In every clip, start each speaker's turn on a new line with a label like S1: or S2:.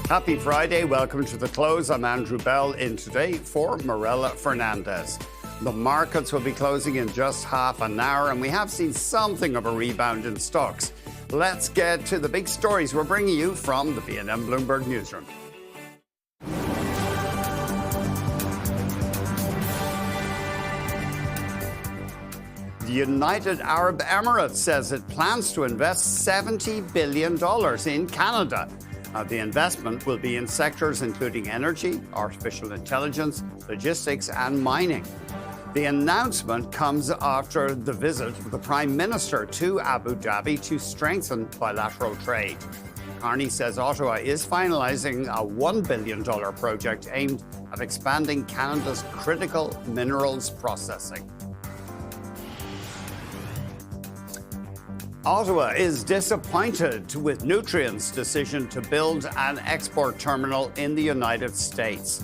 S1: Happy Friday. Welcome to The Close. I'm Andrew Bell in today for Morella Fernandez. The markets will be closing in just half an hour, and we have seen something of a rebound in stocks. Let's get to the big stories we're bringing you from the BNN Bloomberg newsroom. The United Arab Emirates says it plans to invest $70 billion in Canada. The investment will be in sectors including energy, artificial intelligence, logistics, and mining. The announcement comes after the visit of the Prime Minister to Abu Dhabi to strengthen bilateral trade. Carney says Ottawa is finalizing a $1 billion project aimed at expanding Canada's critical minerals processing. Ottawa is disappointed with Nutrien's decision to build an export terminal in the United States.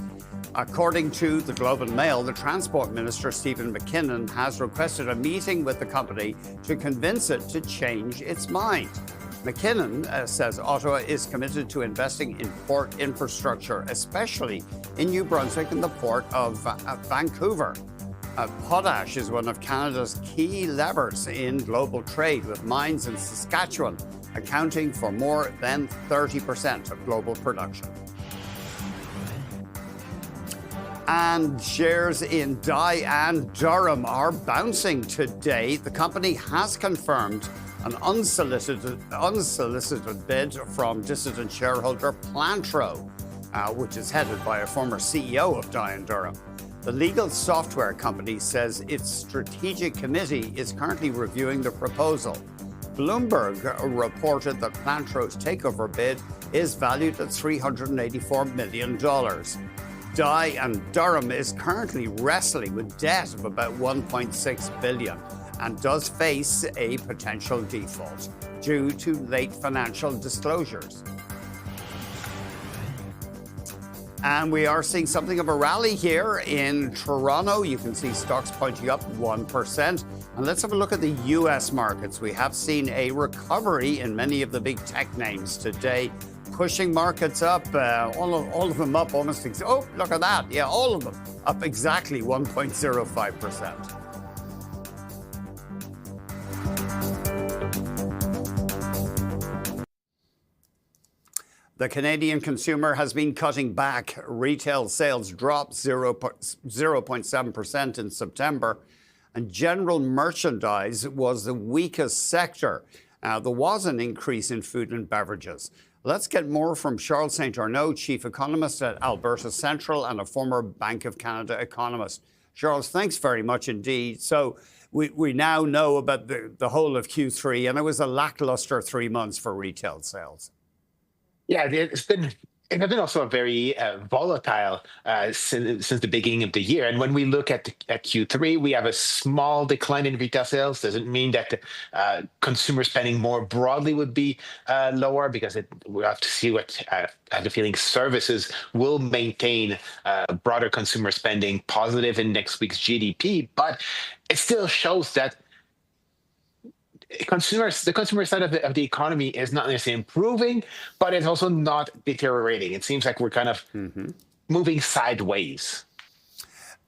S1: According to the Globe and Mail, the Transport Minister, Stephen McKinnon, has requested a meeting with the company to convince it to change its mind. McKinnon says Ottawa is committed to investing in port infrastructure, especially in New Brunswick and the port of Vancouver. Potash is one of Canada's key levers in global trade, with mines in Saskatchewan accounting for more than 30% of global production. And shares in Dye & Durham are bouncing today. The company has confirmed an unsolicited bid from dissident shareholder Plantro, which is headed by a former CEO of Dye & Durham. The legal software company says its strategic committee is currently reviewing the proposal. Bloomberg reported that Plantro's takeover bid is valued at $384 million. Dye & Durham is currently wrestling with debt of about $1.6 billion and does face a potential default due to late financial disclosures. And we are seeing something of a rally here in Toronto. You can see stocks pointing up 1%. And let's have a look at the U.S. markets. We have seen a recovery in many of the big tech names today, pushing markets up, all of them up almost. Oh, look at that. Yeah, all of them up exactly 1.05%. The Canadian consumer has been cutting back. Retail sales dropped 0.7% in September, and general merchandise was the weakest sector. There was an increase in food and beverages. Let's get more from Charles St. Arnaud, chief economist at Alberta Central and a former Bank of Canada economist. Charles, thanks very much indeed. So we now know about the whole of Q3, and it was a lackluster 3 months for retail sales.
S2: Yeah, it has been also a very volatile since the beginning of the year. And when we look at Q3, we have a small decline in retail sales. Doesn't mean that consumer spending more broadly would be lower, because we have to see what I have the feeling services will maintain broader consumer spending positive in next week's GDP. But it still shows that the consumer side of the economy is not necessarily improving, but it's also not deteriorating. It seems like we're kind of moving sideways.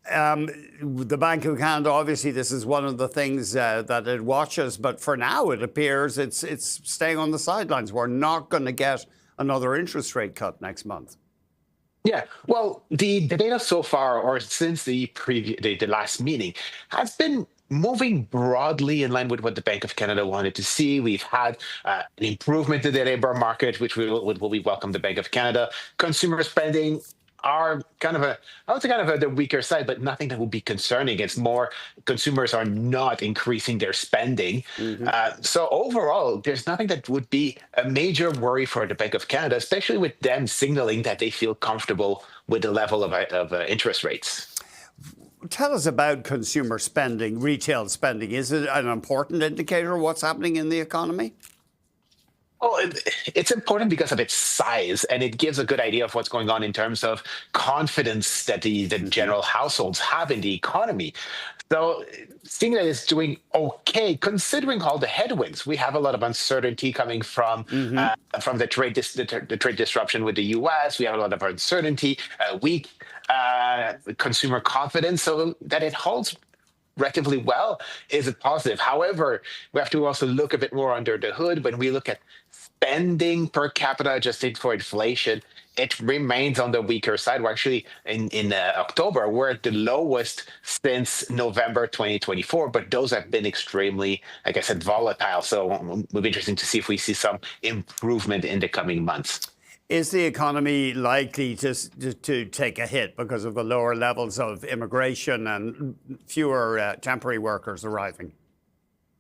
S1: The Bank of Canada, obviously, this is one of the things that it watches, but for now it appears it's staying on the sidelines. We're not going to get another interest rate cut next month.
S2: Yeah, well, the data so far, or since the last meeting, has been moving broadly in line with what the Bank of Canada wanted to see. We've had an improvement in the labor market, which we welcome the Bank of Canada. Consumer spending are I would say the weaker side, but nothing that would be concerning. It's more consumers are not increasing their spending. So overall, there's nothing that would be a major worry for the Bank of Canada, especially with them signaling that they feel comfortable with the level of interest rates.
S1: Tell us about consumer spending, retail spending. Is it an important indicator of what's happening in the economy?
S2: Well, it's important because of its size, and it gives a good idea of what's going on in terms of confidence that the general households have in the economy. So seeing that it's doing okay, considering all the headwinds, we have a lot of uncertainty coming from the trade disruption with the U.S. We have a lot of uncertainty, weak consumer confidence, so that it holds relatively well is a positive. However, we have to also look a bit more under the hood. When we look at spending per capita adjusted for inflation, it remains on the weaker side. We're actually in October, we're at the lowest since November 2024, but those have been extremely, like I said, volatile. So it will be interesting to see if we see some improvement in the coming months.
S1: Is the economy likely to take a hit because of the lower levels of immigration and fewer temporary workers arriving?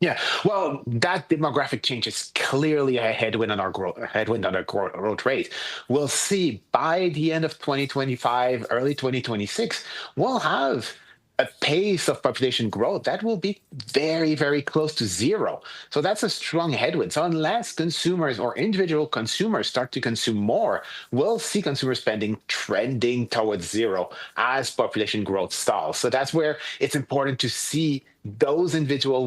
S2: Yeah, well, that demographic change is clearly a headwind on our growth rate. We'll see by the end of 2025, early 2026, we'll have a pace of population growth that will be very, very close to zero. So that's a strong headwind. So unless consumers or individual consumers start to consume more, we'll see consumer spending trending towards zero as population growth stalls. So that's where it's important to see those individual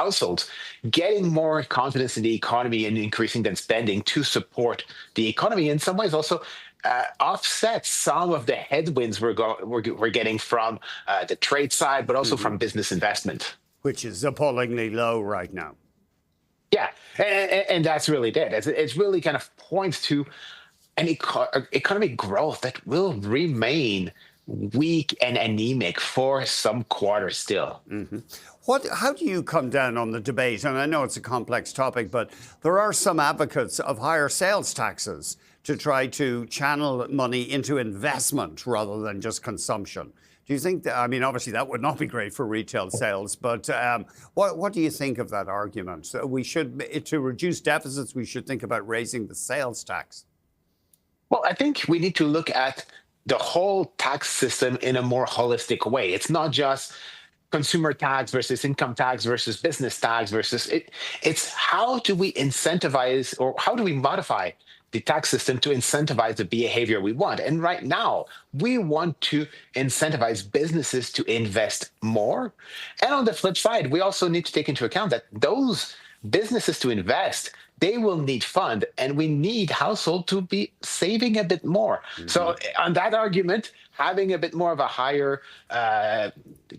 S2: households getting more confidence in the economy and increasing their spending to support the economy. In some ways, also offset some of the headwinds we're getting from the trade side, but also from business investment,
S1: which is appallingly low right now.
S2: Yeah, and that's really it. It's really kind of points to an economic growth that will remain weak and anemic for some quarters still.
S1: How do you come down on the debate? And I know it's a complex topic, but there are some advocates of higher sales taxes to try to channel money into investment rather than just consumption. Do you think that, I mean, obviously that would not be great for retail sales, but what do you think of that argument? So to reduce deficits, we should think about raising the sales tax.
S2: Well, I think we need to look at the whole tax system in a more holistic way. It's not just consumer tax versus income tax versus business tax versus it's how do we incentivize or how do we modify the tax system to incentivize the behavior we want. And right now, we want to incentivize businesses to invest more. And on the flip side, we also need to take into account that those businesses to invest, they will need fund, and we need household to be saving a bit more. So on that argument, having a bit more of a higher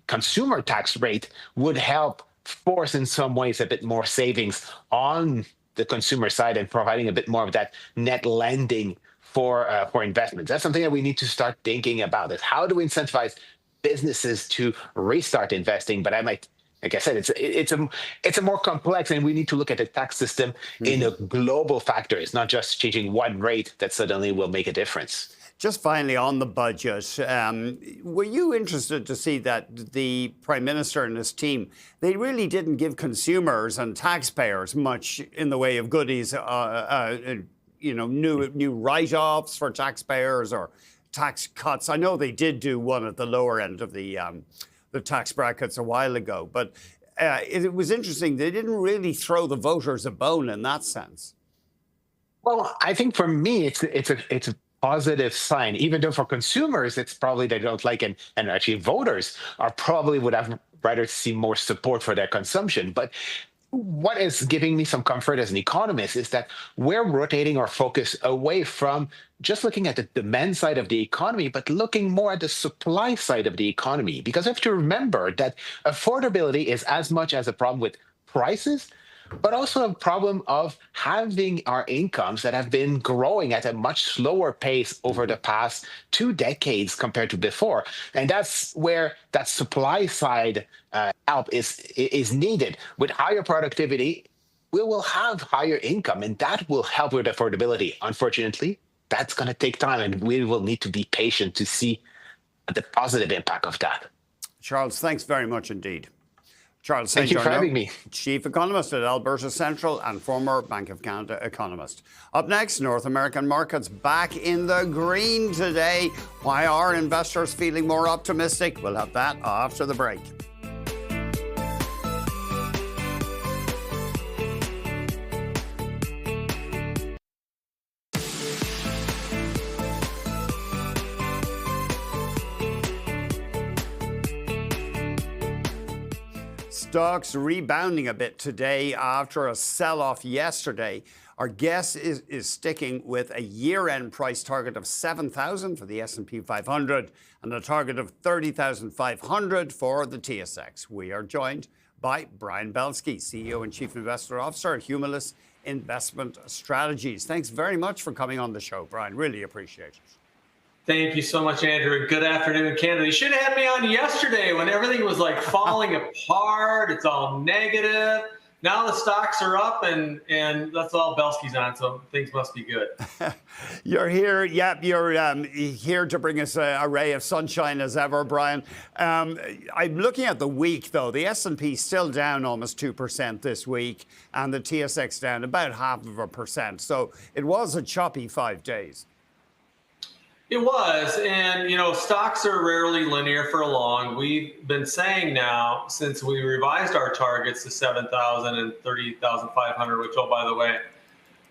S2: consumer tax rate would help force in some ways a bit more savings on the consumer side and providing a bit more of that net lending for investments. That's something that we need to start thinking about, is how do we incentivize businesses to restart investing? But like I said, it's a more complex, and we need to look at the tax system in a global factor. It's not just changing one rate that suddenly will make a difference.
S1: Just finally on the budget, were you interested to see that the Prime Minister and his team, they really didn't give consumers and taxpayers much in the way of goodies, new write-offs for taxpayers or tax cuts? I know they did do one at the lower end of the tax brackets a while ago, but it was interesting. They didn't really throw the voters a bone in that sense.
S2: Well, I think for me, it's a positive sign, even though for consumers, it's probably they don't like it. And actually voters probably would have rather see more support for their consumption. But what is giving me some comfort as an economist is that we're rotating our focus away from just looking at the demand side of the economy, but looking more at the supply side of the economy. Because I have to remember that affordability is as much as a problem with prices, but also a problem of having our incomes that have been growing at a much slower pace over the past 2 decades compared to before. And that's where that supply side help is needed. With higher productivity, we will have higher income, and that will help with affordability. Unfortunately, that's going to take time, and we will need to be patient to see the positive impact of that.
S1: Charles, thanks very much indeed. Charles
S2: Thank you for having me.
S1: Chief Economist at Alberta Central and former Bank of Canada economist. Up next, North American markets back in the green today. Why are investors feeling more optimistic? We'll have that after the break. Stocks rebounding a bit today after a sell-off yesterday. Our guest is sticking with a year-end price target of 7,000 for the S&P 500 and a target of 30,500 for the TSX. We are joined by Brian Belsky, CEO and Chief Investor Officer at Humulus Investment Strategies. Thanks very much for coming on the show, Brian. Really appreciate it.
S3: Thank you so much, Andrew. Good afternoon, Canada. You should have had me on yesterday when everything was like falling apart. It's all negative. Now the stocks are up, and that's all Belsky's on, so things must be good.
S1: You're here, you're here to bring us a ray of sunshine as ever, Brian. I'm looking at the week, though. The S&P still down almost 2% this week, and the TSX down about 0.5%. So it was a choppy 5 days.
S3: It was, and stocks are rarely linear for long. We've been saying now since we revised our targets to 7,000 and 30,500, which, oh, by the way,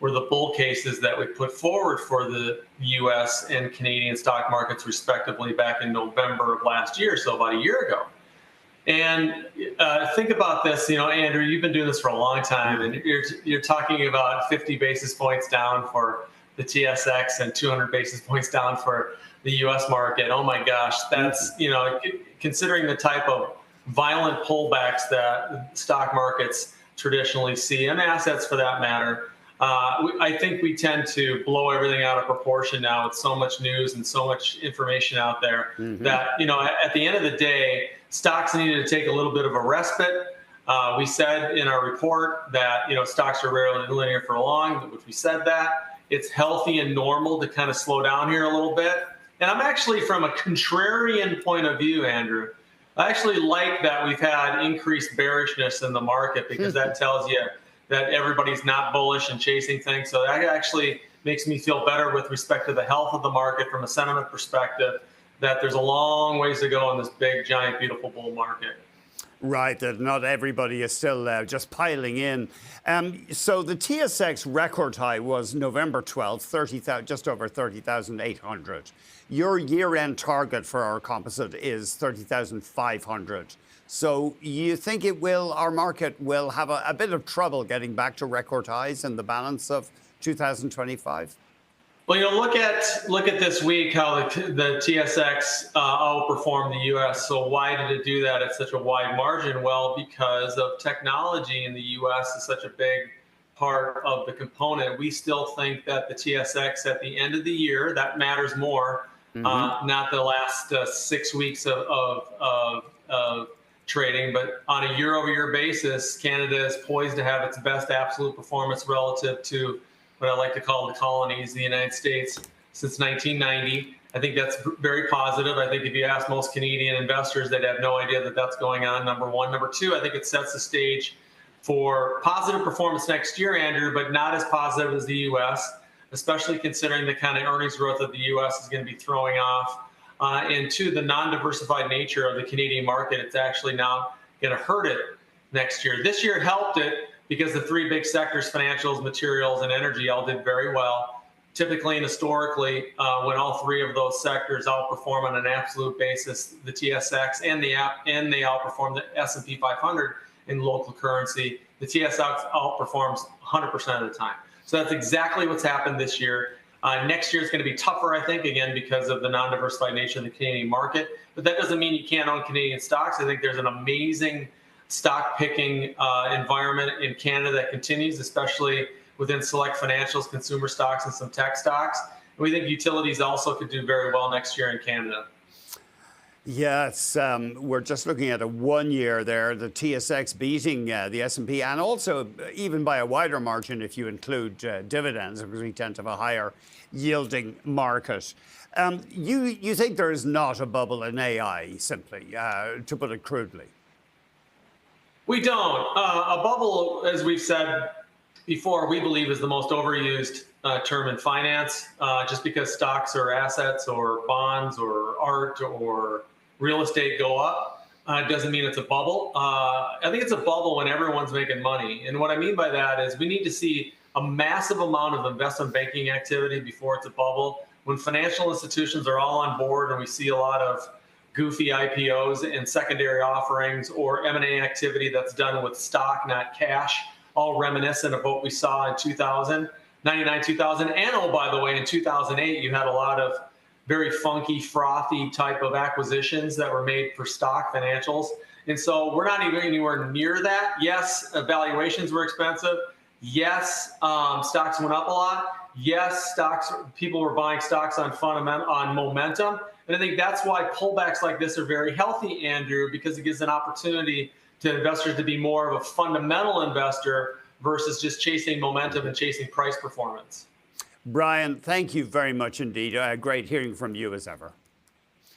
S3: were the bull cases that we put forward for the U.S. and Canadian stock markets, respectively, back in November of last year, so about a year ago. And think about this, Andrew, you've been doing this for a long time, and you're talking about 50 basis points down for the TSX and 200 basis points down for the U.S. market. Oh my gosh, that's, considering the type of violent pullbacks that stock markets traditionally see, and assets for that matter, I think we tend to blow everything out of proportion now with so much news and so much information out there that, at the end of the day, stocks needed to take a little bit of a respite. We said in our report that, stocks are rarely linear for long, which we said that. It's healthy and normal to kind of slow down here a little bit. And I'm actually, from a contrarian point of view, Andrew, I actually like that we've had increased bearishness in the market, because that tells you that everybody's not bullish and chasing things. So that actually makes me feel better with respect to the health of the market from a sentiment perspective, that there's a long ways to go in this big, giant, beautiful bull market.
S1: Right, that not everybody is still just piling in. So the TSX record high was November 12th, just over 30,800. Your year-end target for our composite is 30,500. So you think our market will have a bit of trouble getting back to record highs in the balance of 2025?
S3: Well, look at this week, how the TSX outperformed the U.S. So why did it do that at such a wide margin? Well, because of technology in the U.S. is such a big part of the component. We still think that the TSX at the end of the year, that matters more, not the last 6 weeks of trading, but on a year-over-year basis, Canada is poised to have its best absolute performance relative to what I like to call the colonies, the United States, since 1990. I think that's very positive. I think if you ask most Canadian investors, they'd have no idea that that's going on, number one. Number two, I think it sets the stage for positive performance next year, Andrew, but not as positive as the U.S., especially considering the kind of earnings growth that the U.S. is going to be throwing off. And two, the non-diversified nature of the Canadian market, it's actually now going to hurt it next year. This year it helped it, because the three big sectors, financials, materials, and energy, all did very well. Typically and historically, when all three of those sectors outperform on an absolute basis, the TSX, and they outperform the S&P 500 in local currency, the TSX outperforms 100% of the time. So that's exactly what's happened this year. Next year is going to be tougher, I think, again, because of the non-diversified nature of the Canadian market. But that doesn't mean you can't own Canadian stocks. I think there's an amazing stock picking environment in Canada that continues, especially within select financials, consumer stocks, and some tech stocks. And we think utilities also could do very well next year in Canada.
S1: Yes, we're just looking at a 1 year there, the TSX beating the S&P, and also even by a wider margin if you include dividends, because we tend to have a higher yielding market. You think there is not a bubble in AI, simply, to put it crudely?
S3: We don't. A bubble, as we've said before, we believe is the most overused term in finance, just because stocks or assets or bonds or art or real estate go up. Doesn't mean it's a bubble. I think it's a bubble when everyone's making money. And what I mean by that is we need to see a massive amount of investment banking activity before it's a bubble. When financial institutions are all on board and we see a lot of goofy IPOs and secondary offerings or M&A activity that's done with stock, not cash, all reminiscent of what we saw in 2000, 99, 2000. And oh, by the way, in 2008, you had a lot of very funky, frothy type of acquisitions that were made for stock financials. And so we're not even anywhere near that. Yes, valuations were expensive. Yes, stocks went up a lot. Yes, people were buying stocks on momentum. And I think that's why pullbacks like this are very healthy, Andrew, because it gives an opportunity to investors to be more of a fundamental investor versus just chasing momentum and chasing price performance.
S1: Brian, thank you very much indeed. Great hearing from you as ever.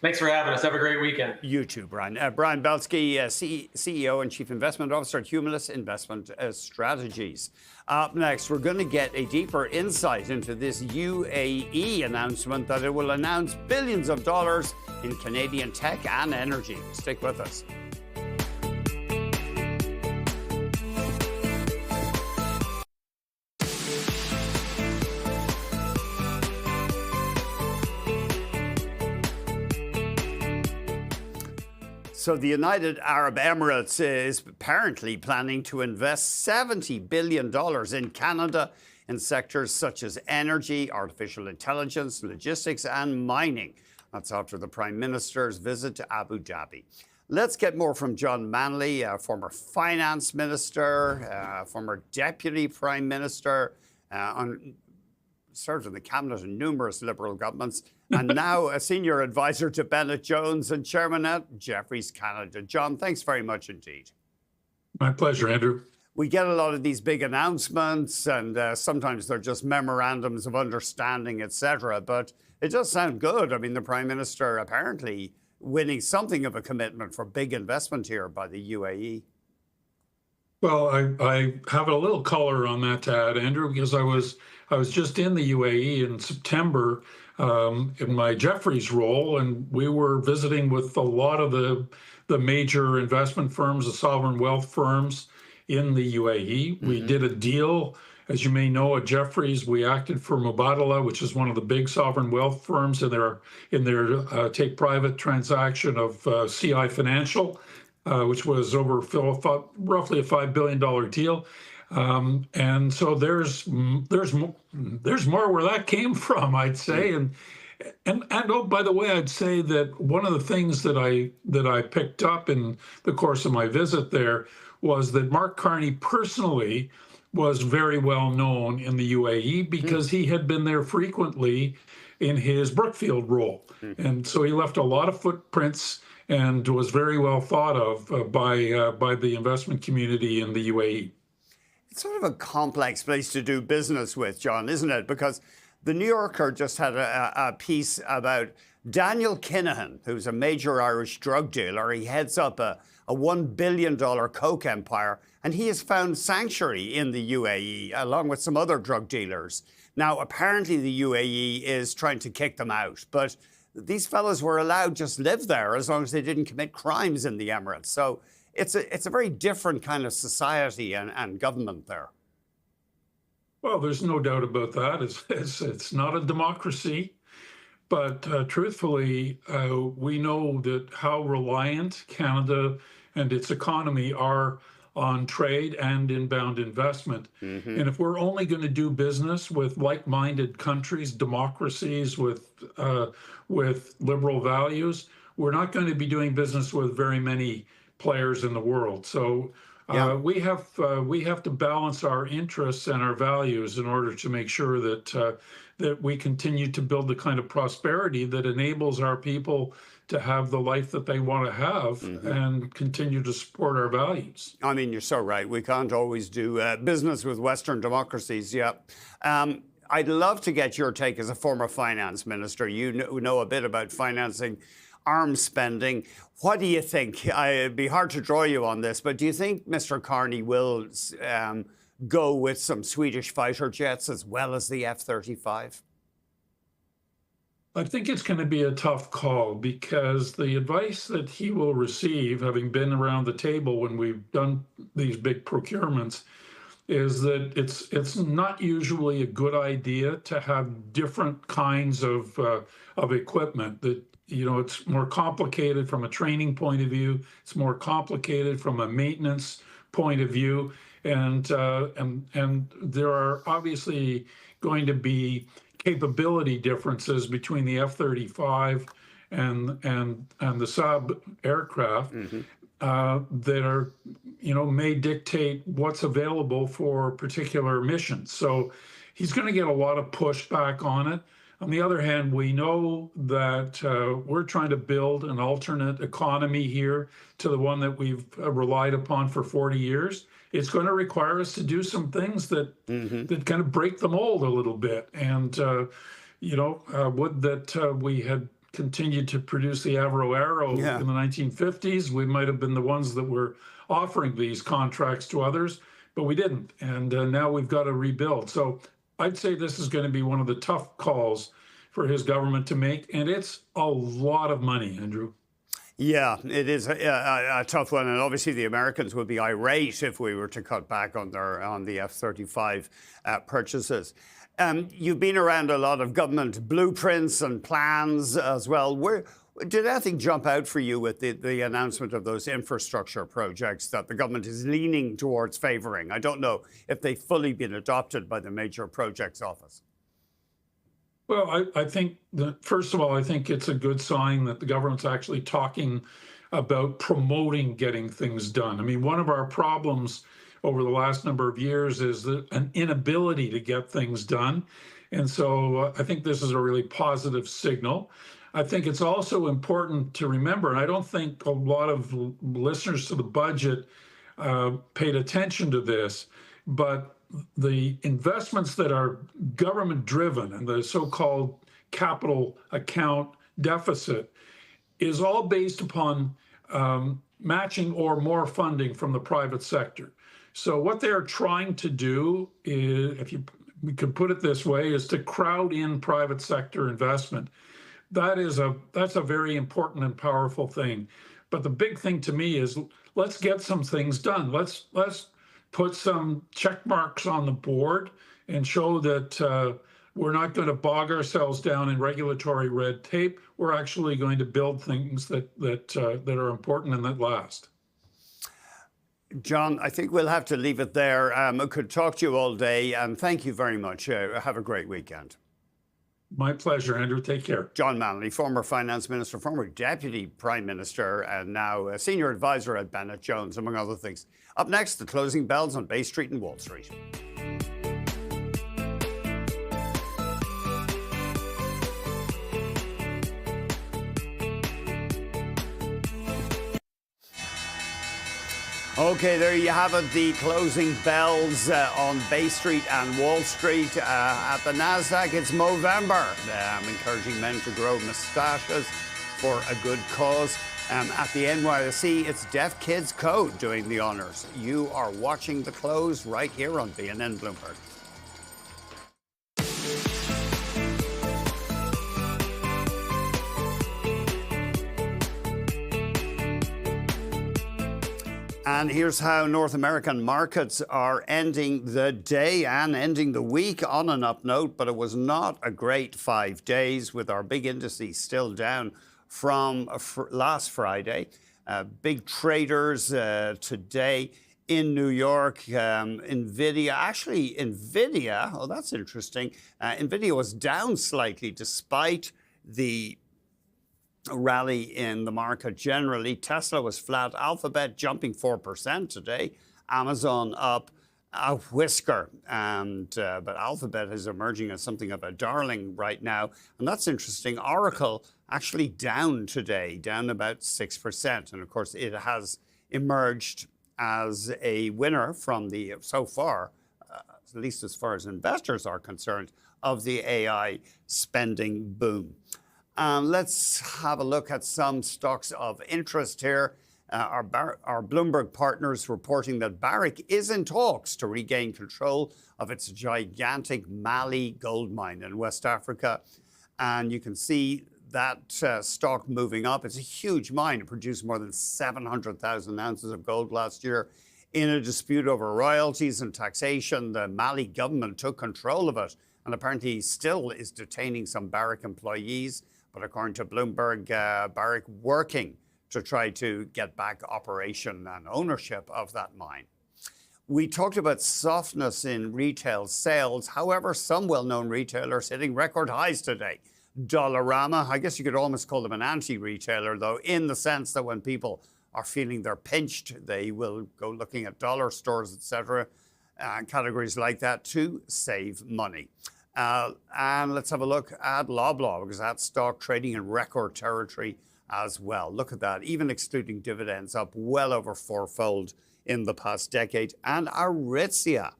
S3: Thanks for having us. Have a great weekend.
S1: You too, Brian. Brian Belsky, CEO and Chief Investment Officer at Humulus Investment Strategies. Up next, we're going to get a deeper insight into this UAE announcement that it will announce billions of dollars in Canadian tech and energy. Stick with us. So the United Arab Emirates is apparently planning to invest $70 billion in Canada in sectors such as energy, artificial intelligence, logistics, and mining. That's after the Prime Minister's visit to Abu Dhabi. Let's get more from John Manley, former finance minister, former deputy prime minister, served in the cabinet in numerous Liberal governments, and now a senior advisor to Bennett Jones and chairman at Jefferies Canada. John, thanks very much indeed.
S4: My pleasure, Andrew.
S1: We get a lot of these big announcements, and sometimes they're just memorandums of understanding, etc. But it does sound good. I mean, the Prime Minister apparently winning something of a commitment for big investment here by the UAE.
S4: Well, I have a little color on that to add, Andrew, because I was just in the UAE in September in my Jefferies role, and we were visiting with a lot of the major investment firms, the sovereign wealth firms in the UAE. We did a deal, as you may know, at Jefferies. We acted for Mubadala, which is one of the big sovereign wealth firms in their take private transaction of CI Financial, which was over roughly a $5 billion deal. And so there's more where that came from, I'd say. And oh, by the way, I'd say that one of the things that I picked up in the course of my visit there was that Mark Carney personally was very well known in the UAE because he had been there frequently in his Brookfield role. And so he left a lot of footprints and was very well thought of by the investment community in the UAE.
S1: It's sort of a complex place to do business with, John, isn't it? Because the New Yorker just had a piece about Daniel Kinahan, who's a major Irish drug dealer. He heads up a $1 billion coke empire, and he has found sanctuary in the UAE, along with some other drug dealers. Now, apparently the UAE is trying to kick them out, but these fellows were allowed just live there as long as they didn't commit crimes in the Emirates. So it's a very different kind of society and government there.
S4: Well, there's no doubt about that. It's not a democracy, but truthfully, we know that how reliant Canada and its economy are on trade and inbound investment. And if we're only going to do business with like-minded countries, democracies with liberal values, we're not going to be doing business with very many players in the world. So we have to balance our interests and our values in order to make sure that we continue to build the kind of prosperity that enables our people to have the life that they want to have and continue to support our values.
S1: I mean, you're so right. We can't always do business with Western democracies. Yeah. I'd love to get your take as a former finance minister. You know a bit about financing arms spending. What do you think? It'd be hard to draw you on this, but do you think Mr. Carney will go with some Swedish fighter jets as well as the F-35?
S4: I think it's going to be a tough call because the advice that he will receive, having been around the table when we've done these big procurements, is that it's not usually a good idea to have different kinds of equipment. That it's more complicated from a training point of view. It's more complicated from a maintenance point of view, and there are obviously going to be capability differences between the F-35 and the Saab aircraft that are, may dictate what's available for particular missions. So he's going to get a lot of pushback on it. On the other hand, we know that we're trying to build an alternate economy here to the one that we've relied upon for 40 years. It's going to require us to do some things that that kind of break the mold a little bit. And, would that we had continued to produce the Avro Arrow in the 1950s, we might have been the ones that were offering these contracts to others, but we didn't. And now we've got to rebuild. So I'd say this is going to be one of the tough calls for his government to make, and it's a lot of money, Andrew.
S1: Yeah, it is a tough one, and obviously the Americans would be irate if we were to cut back on the F-35 purchases. You've been around a lot of government blueprints and plans as well. Did anything jump out for you with the announcement of those infrastructure projects that the government is leaning towards favouring? I don't know if they've fully been adopted by the Major Projects Office.
S4: Well, I think that, first of all, I think it's a good sign that the government's actually talking about promoting getting things done. I mean, one of our problems over the last number of years is an inability to get things done. And so I think this is a really positive signal. I think it's also important to remember, and I don't think a lot of listeners to the budget paid attention to this, but the investments that are government driven and the so-called capital account deficit is all based upon matching or more funding from the private sector. So what they're trying to do is, we could put it this way, is to crowd in private sector investment. That's a very important and powerful thing. But the big thing to me is, let's get some things done. Let's put some check marks on the board and show that we're not going to bog ourselves down in regulatory red tape. We're actually going to build things that are important and that last.
S1: John, I think we'll have to leave it there. I could talk to you all day, and thank you very much. Have a great weekend.
S4: My pleasure, Andrew. Take care.
S1: John Manley, former finance minister, former deputy prime minister, and now a senior advisor at Bennett Jones, among other things. Up next, the closing bells on Bay Street and Wall Street. Okay, there you have it, the closing bells on Bay Street and Wall Street. At the NASDAQ, it's Movember. I'm encouraging men to grow moustaches for a good cause. At the NYSE, it's Deaf Kids Code doing the honors. You are watching the close right here on BNN Bloomberg. And here's how North American markets are ending the day and ending the week on an up note, but it was not a great 5 days with our big indices still down from last Friday. Big traders today in New York. NVIDIA, oh, that's interesting. NVIDIA was down slightly despite the rally in the market generally. Tesla was flat. Alphabet jumping 4% today. Amazon up a whisker. But Alphabet is emerging as something of a darling right now. And that's interesting. Oracle actually down today, down about 6%. And of course, it has emerged as a winner from the, so far, at least as far as investors are concerned, of the AI spending boom. Let's have a look at some stocks of interest here. Our Bloomberg partners reporting that Barrick is in talks to regain control of its gigantic Mali gold mine in West Africa. And you can see that stock moving up. It's a huge mine. It produced more than 700,000 ounces of gold last year. In a dispute over royalties and taxation, the Mali government took control of it and apparently still is detaining some Barrick employees. but according to Bloomberg, Barrick working to try to get back operation and ownership of that mine. We talked about softness in retail sales. However, some well-known retailers hitting record highs today. Dollarama, I guess you could almost call them an anti-retailer, though, in the sense that when people are feeling they're pinched, they will go looking at dollar stores, etc., categories like that to save money. And let's have a look at Loblaw, because that stock trading in record territory as well. Look at that, even excluding dividends, up well over fourfold in the past decade. And Aritzia,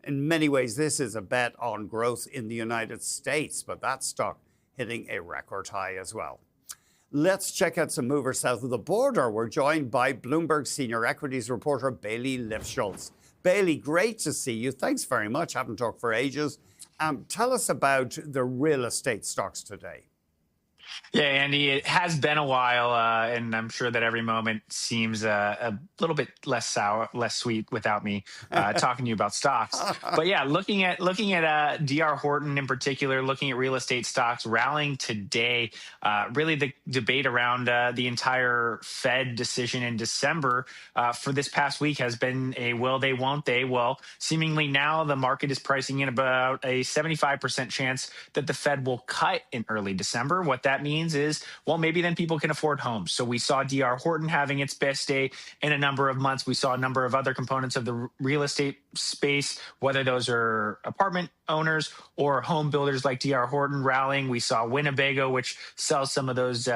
S1: in many ways, this is a bet on growth in the United States, but that stock hitting a record high as well. Let's check out some movers south of the border. We're joined by Bloomberg senior equities reporter Bailey Lifschultz. Bailey, great to see you. Thanks very much. Haven't talked for ages. Tell us about the real estate stocks today.
S5: Yeah, Andy, it has been a while, and I'm sure that every moment seems a little bit less sour, less sweet without me talking to you about stocks. But yeah, looking at DR Horton in particular, looking at real estate stocks rallying today. Really, the debate around the entire Fed decision in December for this past week has been a will they, won't they? Well, seemingly now the market is pricing in about a 75% chance that the Fed will cut in early December. What that means is, well, maybe then people can afford homes. So we saw DR Horton having its best day in a number of months. We saw a number of other components of the real estate space, whether those are apartment owners or home builders like DR Horton rallying. We saw Winnebago, which sells some of those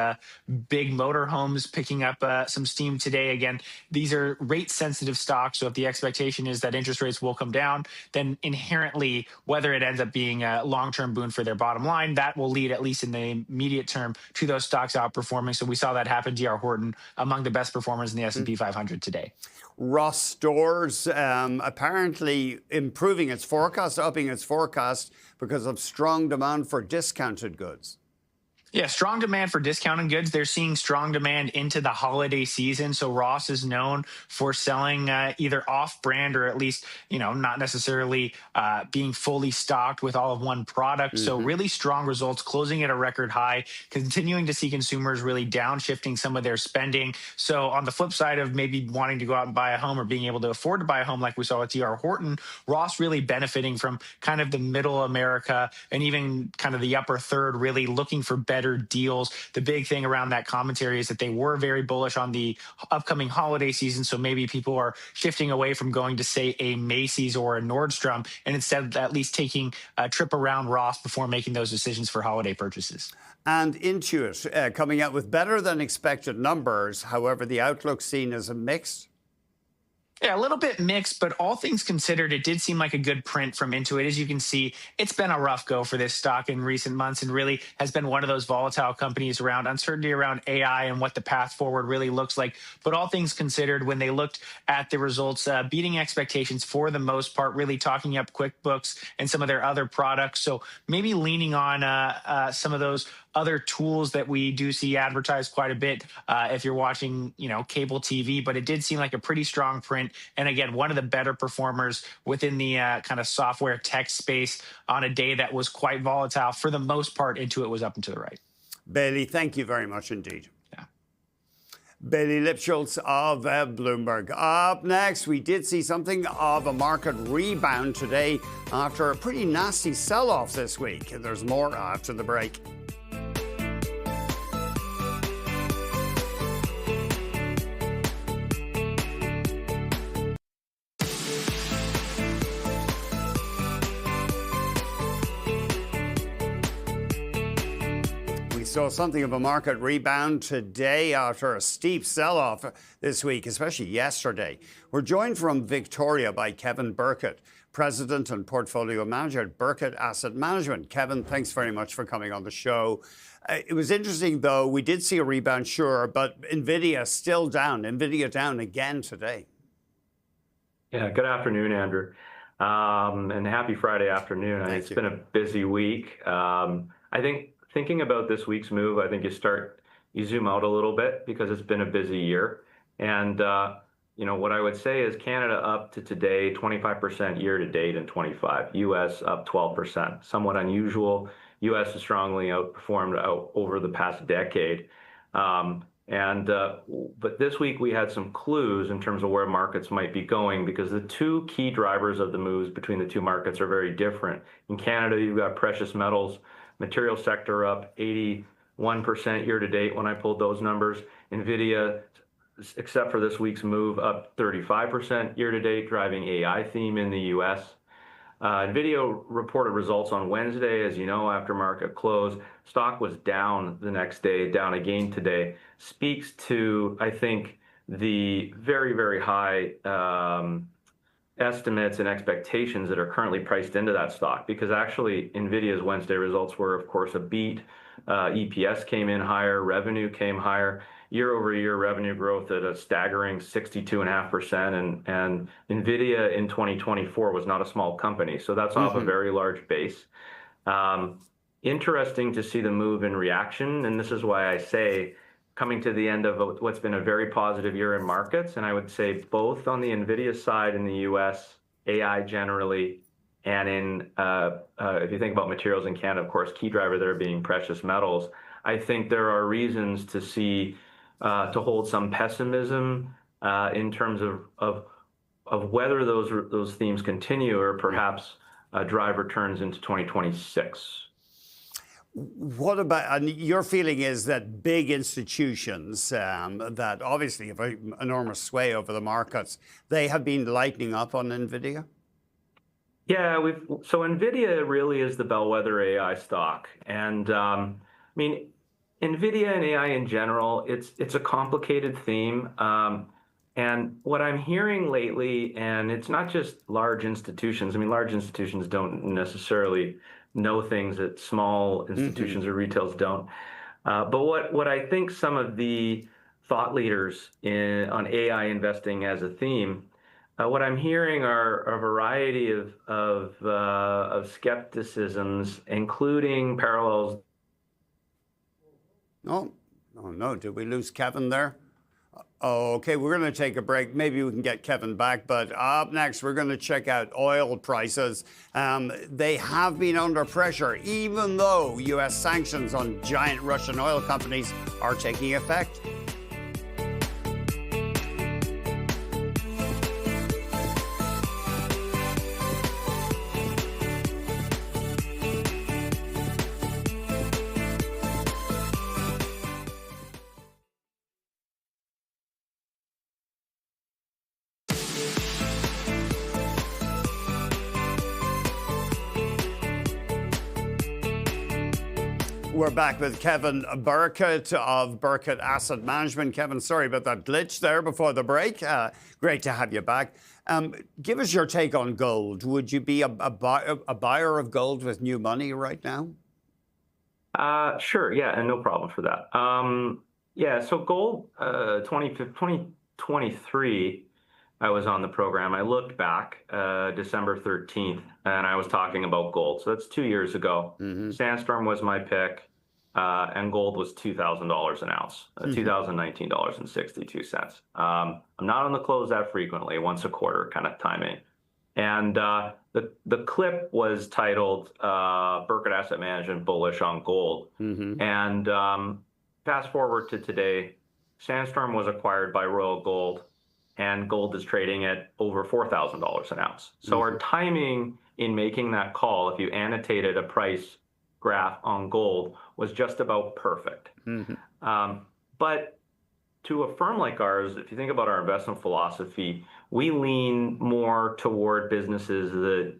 S5: big motor homes, picking up some steam today. Again, these are rate sensitive stocks. So if the expectation is that interest rates will come down, then inherently, whether it ends up being a long-term boon for their bottom line, that will lead, at least in the immediate term, to those stocks outperforming. So we saw that happen. DR Horton among the best performers in the S&P 500 today.
S1: Ross Stores apparently improving its forecast, upping its forecast because of strong demand for discounted goods.
S5: Yeah, strong demand for discounted goods. They're seeing strong demand into the holiday season. So Ross is known for selling either off-brand or at least, not necessarily being fully stocked with all of one product. So really strong results, closing at a record high, continuing to see consumers really downshifting some of their spending. So on the flip side of maybe wanting to go out and buy a home or being able to afford to buy a home like we saw with DR Horton, Ross really benefiting from kind of the middle America and even kind of the upper third really looking for better deals. The big thing around that commentary is that they were very bullish on the upcoming holiday season. So maybe people are shifting away from going to, say, a Macy's or a Nordstrom, and instead at least taking a trip around Ross before making those decisions for holiday purchases.
S1: And Intuit coming out with better than expected numbers. However, the outlook seen as a mixed.
S5: Yeah, a little bit mixed, but all things considered, it did seem like a good print from Intuit. As you can see, it's been a rough go for this stock in recent months and really has been one of those volatile companies around uncertainty around AI and what the path forward really looks like. But all things considered, when they looked at the results, beating expectations for the most part, really talking up QuickBooks and some of their other products. So maybe leaning on some of those other tools that we do see advertised quite a bit if you're watching, cable TV. But it did seem like a pretty strong print. And again, one of the better performers within the kind of software tech space on a day that was quite volatile. For the most part, Intuit was up and to the right.
S1: Bailey, thank you very much indeed.
S5: Yeah.
S1: Bailey Lifschultz of Bloomberg. Up next, we did see something of a market rebound today after a pretty nasty sell-off this week. There's more after the break. Saw something of a market rebound today after a steep sell-off this week, especially yesterday. We're joined from Victoria by Kevin Burkett, President and Portfolio Manager at Burkett Asset Management. Kevin, thanks very much for coming on the show. It was interesting, though. We did see a rebound, sure, but NVIDIA still down. NVIDIA down again today.
S6: Yeah, good afternoon, Andrew. And happy Friday afternoon. It's been a busy week. I think thinking about this week's move, I think you zoom out a little bit because it's been a busy year. And, what I would say is Canada up to today, 25% year to date in 25, US up 12%, somewhat unusual U.S. has strongly outperformed over the past decade. But this week we had some clues in terms of where markets might be going, because the two key drivers of the moves between the two markets are very different. In Canada, you've got precious metals, material sector up 81% year to date when I pulled those numbers. NVIDIA, except for this week's move, up 35% year to date, driving AI theme in the US. NVIDIA reported results on Wednesday, as you know, after market close. Stock was down the next day, down again today. Speaks to, I think, the very, very high estimates and expectations that are currently priced into that stock, because actually NVIDIA's Wednesday results were, of course, a beat. EPS came in higher, revenue came higher. Year over year revenue growth at a staggering 62.5%, and NVIDIA in 2024 was not a small company, so that's off a very large base. Interesting to see the move in reaction, and this is why I say, coming to the end of what's been a very positive year in markets, and I would say both on the NVIDIA side in the US, AI generally, and in if you think about materials in Canada, of course, key driver there being precious metals. I think there are reasons to see to hold some pessimism in terms of whether those themes continue or perhaps drive returns into 2026.
S1: What about, and your feeling is that big institutions that obviously have an enormous sway over the markets, they have been lightening up on NVIDIA?
S6: Yeah, so NVIDIA really is the bellwether AI stock. And I mean, NVIDIA and AI in general, it's a complicated theme. And what I'm hearing lately, and it's not just large institutions. I mean, large institutions don't necessarily know things that small institutions or retails don't. But what I think some of the thought leaders on AI investing as a theme, what I'm hearing are a variety of skepticisms, including parallels.
S1: Oh, no. Did we lose Kevin there? Oh, okay, we're going to take a break. Maybe we can get Kevin back. But up next, we're going to check out oil prices. They have been under pressure, even though U.S. sanctions on giant Russian oil companies are taking effect. We're back with Kevin Burkett of Burkett Asset Management. Kevin, sorry about that glitch there before the break. Great to have you back. Give us your take on gold. Would you be a buyer of gold with new money right now?
S6: Sure, yeah, and no problem for that. Yeah, so gold, 2023, I was on the program. I looked back December 13th, and I was talking about gold. So that's 2 years ago. Sandstorm was my pick, and gold was $2,000 an ounce, $2,019.62. I'm not on the close that frequently, once a quarter kind of timing. And the clip was titled Burkett Asset Management Bullish on Gold. And fast forward to today, Sandstorm was acquired by Royal Gold, and gold is trading at over $4,000 an ounce. So our timing in making that call, if you annotated a price graph on gold, was just about perfect. But to a firm like ours, if you think about our investment philosophy, we lean more toward businesses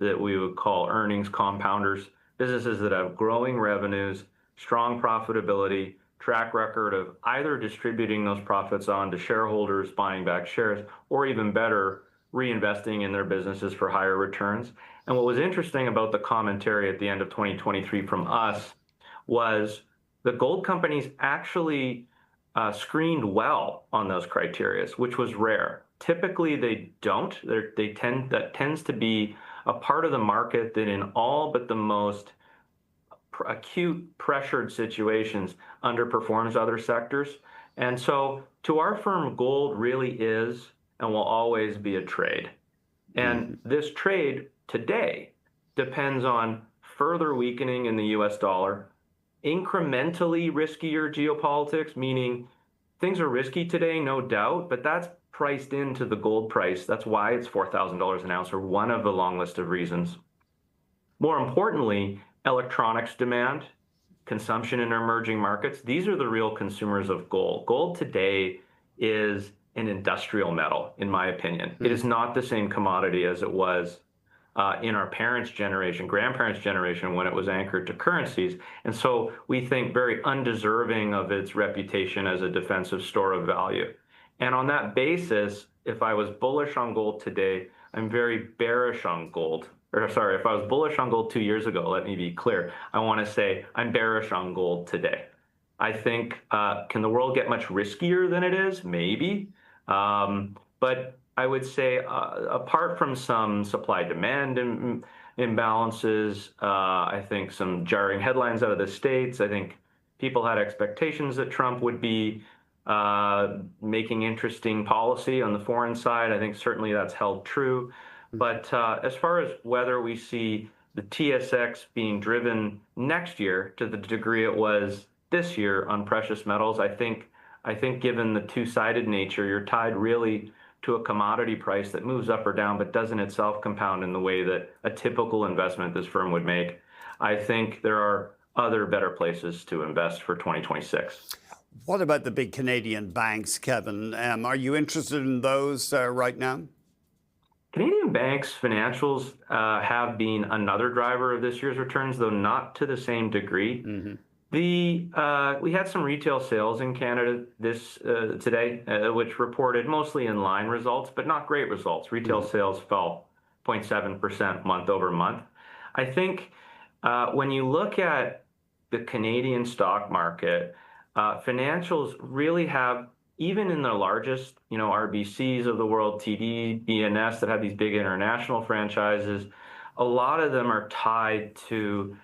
S6: that we would call earnings compounders, businesses that have growing revenues, strong profitability, track record of either distributing those profits on to shareholders, buying back shares, or even better, reinvesting in their businesses for higher returns. And what was interesting about the commentary at the end of 2023 from us was the gold companies actually screened well on those criteria, which was rare. Typically, they don't. That tends to be a part of the market that in all but the most acute pressured situations underperforms other sectors. And so to our firm, gold really is and will always be a trade. And this trade today depends on further weakening in the US dollar, incrementally riskier geopolitics, meaning things are risky today, no doubt, but that's priced into the gold price. That's why it's $4,000 an ounce, or one of the long list of reasons. More importantly, electronics demand, consumption in emerging markets, these are the real consumers of gold. Gold today is an industrial metal, in my opinion. It is not the same commodity as it was in our parents' generation, grandparents' generation, when it was anchored to currencies. And so we think very undeserving of its reputation as a defensive store of value. And on that basis, if I was bullish on gold today, I'm very bearish on gold. Or sorry, if I was bullish on gold 2 years ago, let me be clear. I want to say I'm bearish on gold today. I think, can the world get much riskier than it is? Maybe. But I would say, apart from some supply-demand imbalances, I think some jarring headlines out of the States, I think people had expectations that Trump would be making interesting policy on the foreign side. I think certainly that's held true. But as far as whether we see the TSX being driven next year to the degree it was this year on precious metals, I think given the two-sided nature, you're tied really to a commodity price that moves up or down, but doesn't itself compound in the way that a typical investment this firm would make. I think there are other better places to invest for 2026.
S1: What about the big Canadian banks, Kevin? Are you interested in those right now?
S6: Canadian banks' financials have been another driver of this year's returns, though not to the same degree. We had some retail sales in Canada today, which reported mostly in line results, but not great results. Retail sales fell 0.7% month over month. I think when you look at the Canadian stock market, financials really have, even in the largest, RBCs of the world, TD, BNS, that have these big international franchises, a lot of them are tied to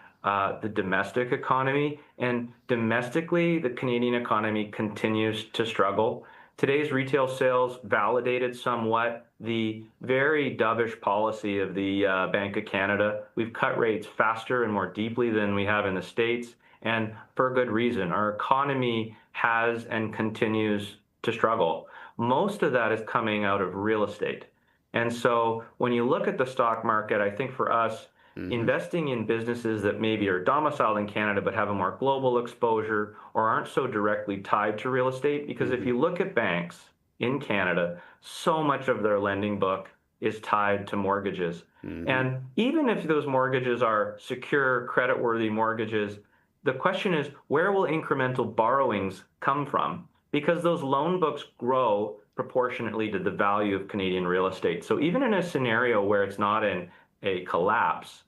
S6: the domestic economy. And domestically, the Canadian economy continues to struggle. Today's retail sales validated somewhat the very dovish policy of the Bank of Canada. We've cut rates faster and more deeply than we have in the States, and for good reason. Our economy has and continues to struggle. Most of that is coming out of real estate. And so when you look at the stock market, I think for us, investing in businesses that maybe are domiciled in Canada but have a more global exposure or aren't so directly tied to real estate, because if you look at banks in Canada, so much of their lending book is tied to mortgages. And even if those mortgages are secure, creditworthy mortgages, the question is, where will incremental borrowings come from? Because those loan books grow proportionately to the value of Canadian real estate. So even in a scenario where it's not in a collapse,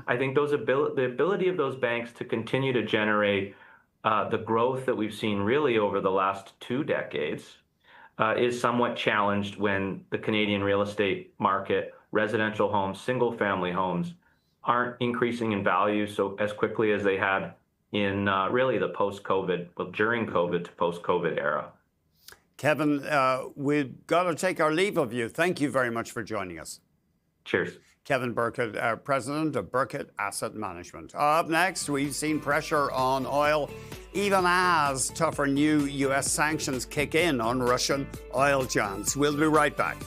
S6: I think the ability of those banks to continue to generate the growth that we've seen really over the last 2 decades is somewhat challenged when the Canadian real estate market, residential homes, single-family homes, aren't increasing in value so as quickly as they had in really the post-COVID, well, during COVID to post-COVID era.
S1: Kevin, we've got to take our leave of you. Thank you very much for joining us.
S6: Cheers.
S1: Kevin Burkett, president of Burkett Asset Management. Up next, we've seen pressure on oil, even as tougher new U.S. sanctions kick in on Russian oil giants. We'll be right back.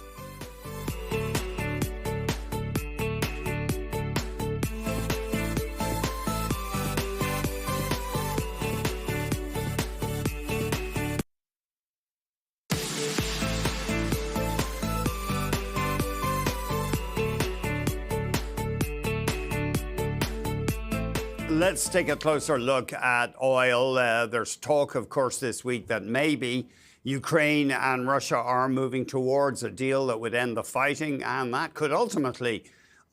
S1: Let's take a closer look at oil. There's talk, of course, this week that maybe Ukraine and Russia are moving towards a deal that would end the fighting, and that could ultimately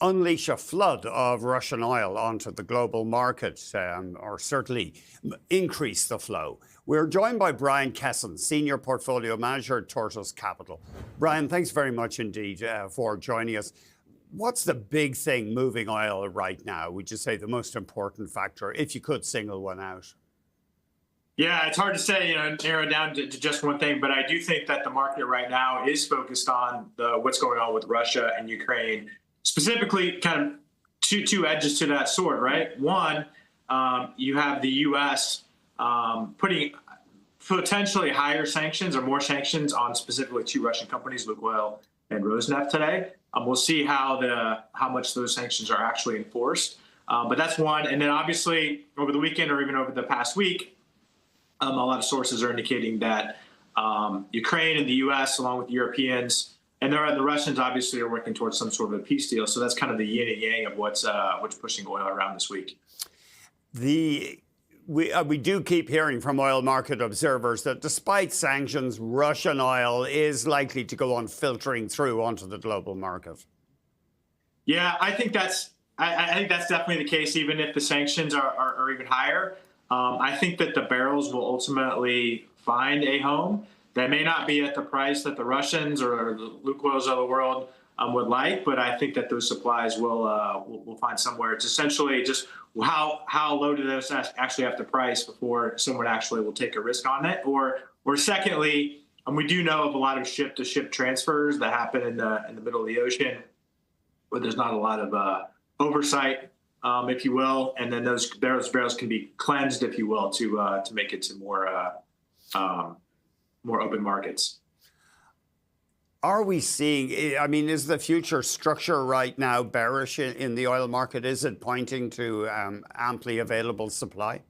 S1: unleash a flood of Russian oil onto the global market, or certainly increase the flow. We're joined by Brian Kesson, Senior Portfolio Manager at Tortoise Capital. Brian, thanks very much indeed for joining us. What's the big thing moving oil right now? Would you say the most important factor, if you could single one out?
S7: Yeah, it's hard to say, narrow down to just one thing, but I do think that the market right now is focused on what's going on with Russia and Ukraine, specifically kind of two edges to that sword, right? One, you have the U.S. Putting potentially higher sanctions or more sanctions on specifically two Russian companies, Lukoil and Rosneft today. We'll see how much those sanctions are actually enforced. But that's one. And then obviously over the weekend or even over the past week, a lot of sources are indicating that Ukraine and the U.S. along with Europeans and the Russians obviously are working towards some sort of a peace deal. So that's kind of the yin and yang of what's pushing oil around this week.
S1: We do keep hearing from oil market observers that despite sanctions, Russian oil is likely to go on filtering through onto the global market.
S7: Yeah, I think that's definitely the case, even if the sanctions are even higher. I think that the barrels will ultimately find a home that may not be at the price that the Russians or the Lukoils of the world would like, but I think that those supplies will find somewhere. It's essentially just how low do those actually have to price before someone actually will take a risk on it, or secondly, we do know of a lot of ship-to-ship transfers that happen in the middle of the ocean, where there's not a lot of oversight, if you will, and then those barrels can be cleansed, if you will, to make it to more open markets.
S1: Are we seeing, I mean, is the future structure right now bearish in the oil market? Is it pointing to amply available supply?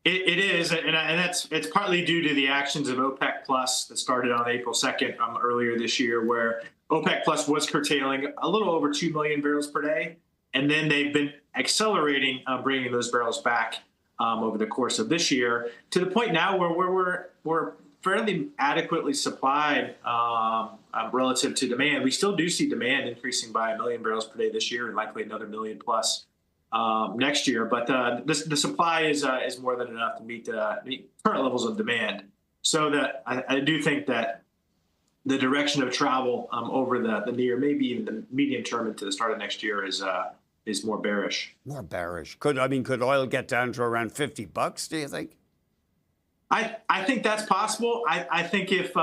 S7: It is, and it's partly due to the actions of OPEC Plus that started on April 2nd earlier this year, where OPEC Plus was curtailing a little over 2 million barrels per day, and then they've been accelerating bringing those barrels back over the course of this year to the point now where we're fairly adequately supplied relative to demand. We still do see demand increasing by 1 million barrels per day this year and likely another 1 million plus next year. But the supply is more than enough to meet current levels of demand. So that I do think that the direction of travel over the near, maybe even the medium term into the start of next year is more bearish.
S1: More bearish. Could oil get down to around $50, do you think?
S7: I think that's possible. I think if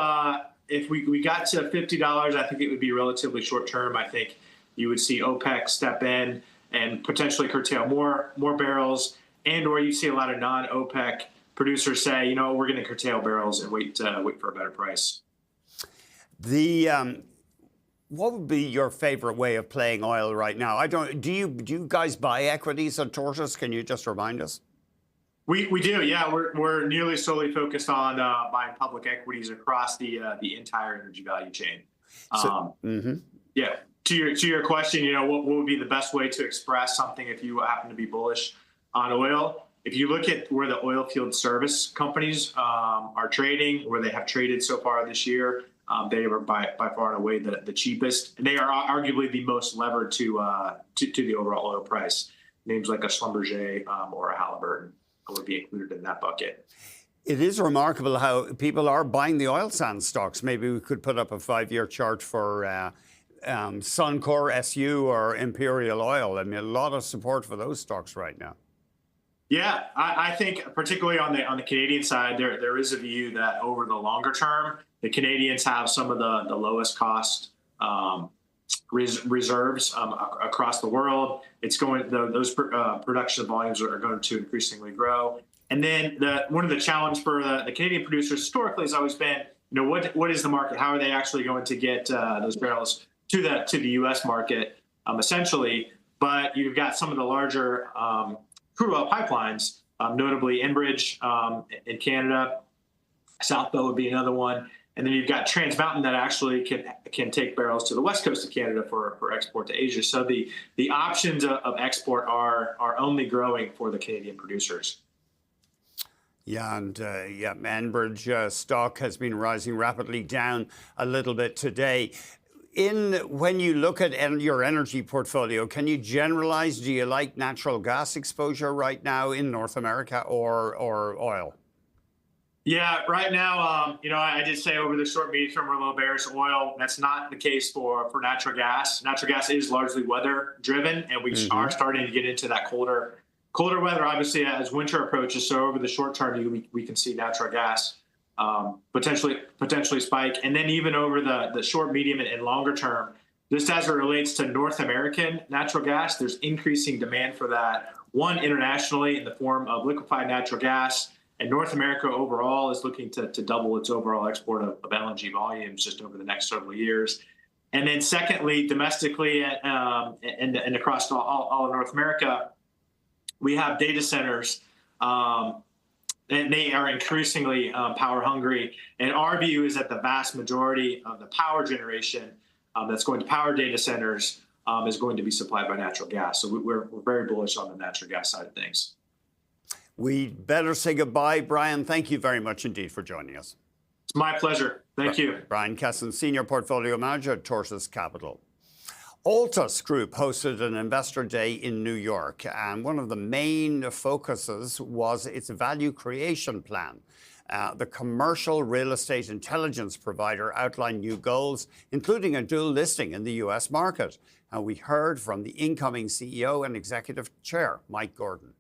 S7: we got to $50, I think it would be relatively short term. I think you would see OPEC step in and potentially curtail more barrels, and or you see a lot of non-OPEC producers say, you know, we're going to curtail barrels and wait for a better price.
S1: What would be your favorite way of playing oil right now? Do you guys buy equities on Tortoise? Can you just remind us?
S7: We do, yeah. We're nearly solely focused on buying public equities across the entire energy value chain. Yeah. To your question, you know, what would be the best way to express something if you happen to be bullish on oil? If you look at where the oil field service companies are trading, where they have traded so far this year, they are by far and away the cheapest. And they are arguably the most levered to the overall oil price. Names like a Schlumberger or a Halliburton would be included in that bucket.
S1: It is remarkable how people are buying the oil sands stocks. Maybe we could put up a 5-year chart for Suncor, SU, or Imperial Oil. I mean, a lot of support for those stocks right now.
S7: Yeah, I think particularly on the Canadian side, there is a view that over the longer term, the Canadians have some of the lowest cost reserves across the world. It's those production volumes are going to increasingly grow. And then one of the challenge for the Canadian producers historically has always been, you know, what is the market? How are they actually going to get those barrels to the U.S. market, essentially? But you've got some of the larger crude oil pipelines, notably Enbridge in Canada. South Bow would be another one. And then you've got Trans Mountain that actually can take barrels to the west coast of Canada for export to Asia. So the options of export are only growing for the Canadian producers.
S1: Yeah, and Enbridge stock has been rising rapidly, down a little bit today. When you look at your energy portfolio, can you generalize? Do you like natural gas exposure right now in North America or oil?
S7: Yeah, right now, you know, I did say over the short, medium term, we're a little bearish oil. That's not the case for natural gas. Natural gas is largely weather driven, and we are starting to get into that colder weather, obviously, as winter approaches. So over the short term, we can see natural gas potentially spike. And then even over the short, medium, and longer term, Just as it relates to North American natural gas, there's increasing demand for that. One, internationally in the form of liquefied natural gas, and North America overall is looking to double its overall export of LNG volumes just over the next several years. And then secondly, domestically and across all of North America, we have data centers, and they are increasingly power hungry. And our view is that the vast majority of the power generation that's going to power data centers is going to be supplied by natural gas. So we're very bullish on the natural gas side of things.
S1: We'd better say goodbye. Brian, thank you very much indeed for joining us.
S7: It's my pleasure. Thank you.
S1: Brian Kesson, Senior Portfolio Manager at Tortoise Capital. Altus Group hosted an investor day in New York, and one of the main focuses was its value creation plan. The commercial real estate intelligence provider outlined new goals, including a dual listing in the US market. And we heard from the incoming CEO and Executive Chair, Mike Gordon.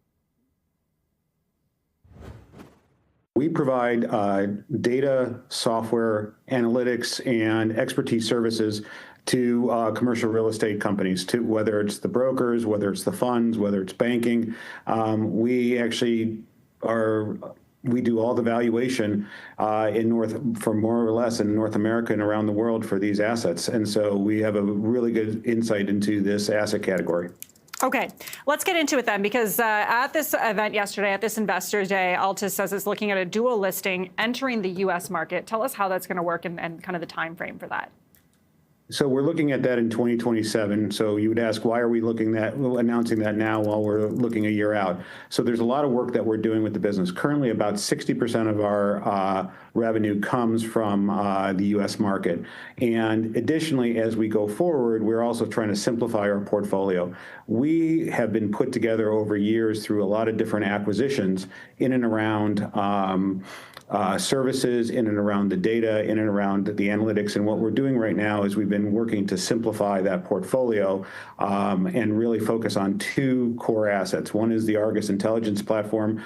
S8: We provide data, software, analytics, and expertise services to commercial real estate companies, to whether it's the brokers, whether it's the funds, whether it's banking. We do all the valuation for more or less in North America and around the world for these assets. And so we have a really good insight into this asset category.
S9: Okay, let's get into it then, because at this event yesterday, at this Investors Day, Altus says it's looking at a dual listing entering the U.S. market. Tell us how that's going to work and kind of the time frame for that.
S8: So we're looking at that in 2027. So you would ask, why are we announcing that now while we're looking a year out? So there's a lot of work that we're doing with the business. Currently, about 60% of our revenue comes from the U.S. market. And additionally, as we go forward, we're also trying to simplify our portfolio. We have been put together over years through a lot of different acquisitions in and around services, in and around the data, in and around the analytics. And what we're doing right now is we've been working to simplify that portfolio and really focus on two core assets. One is the Argus Intelligence platform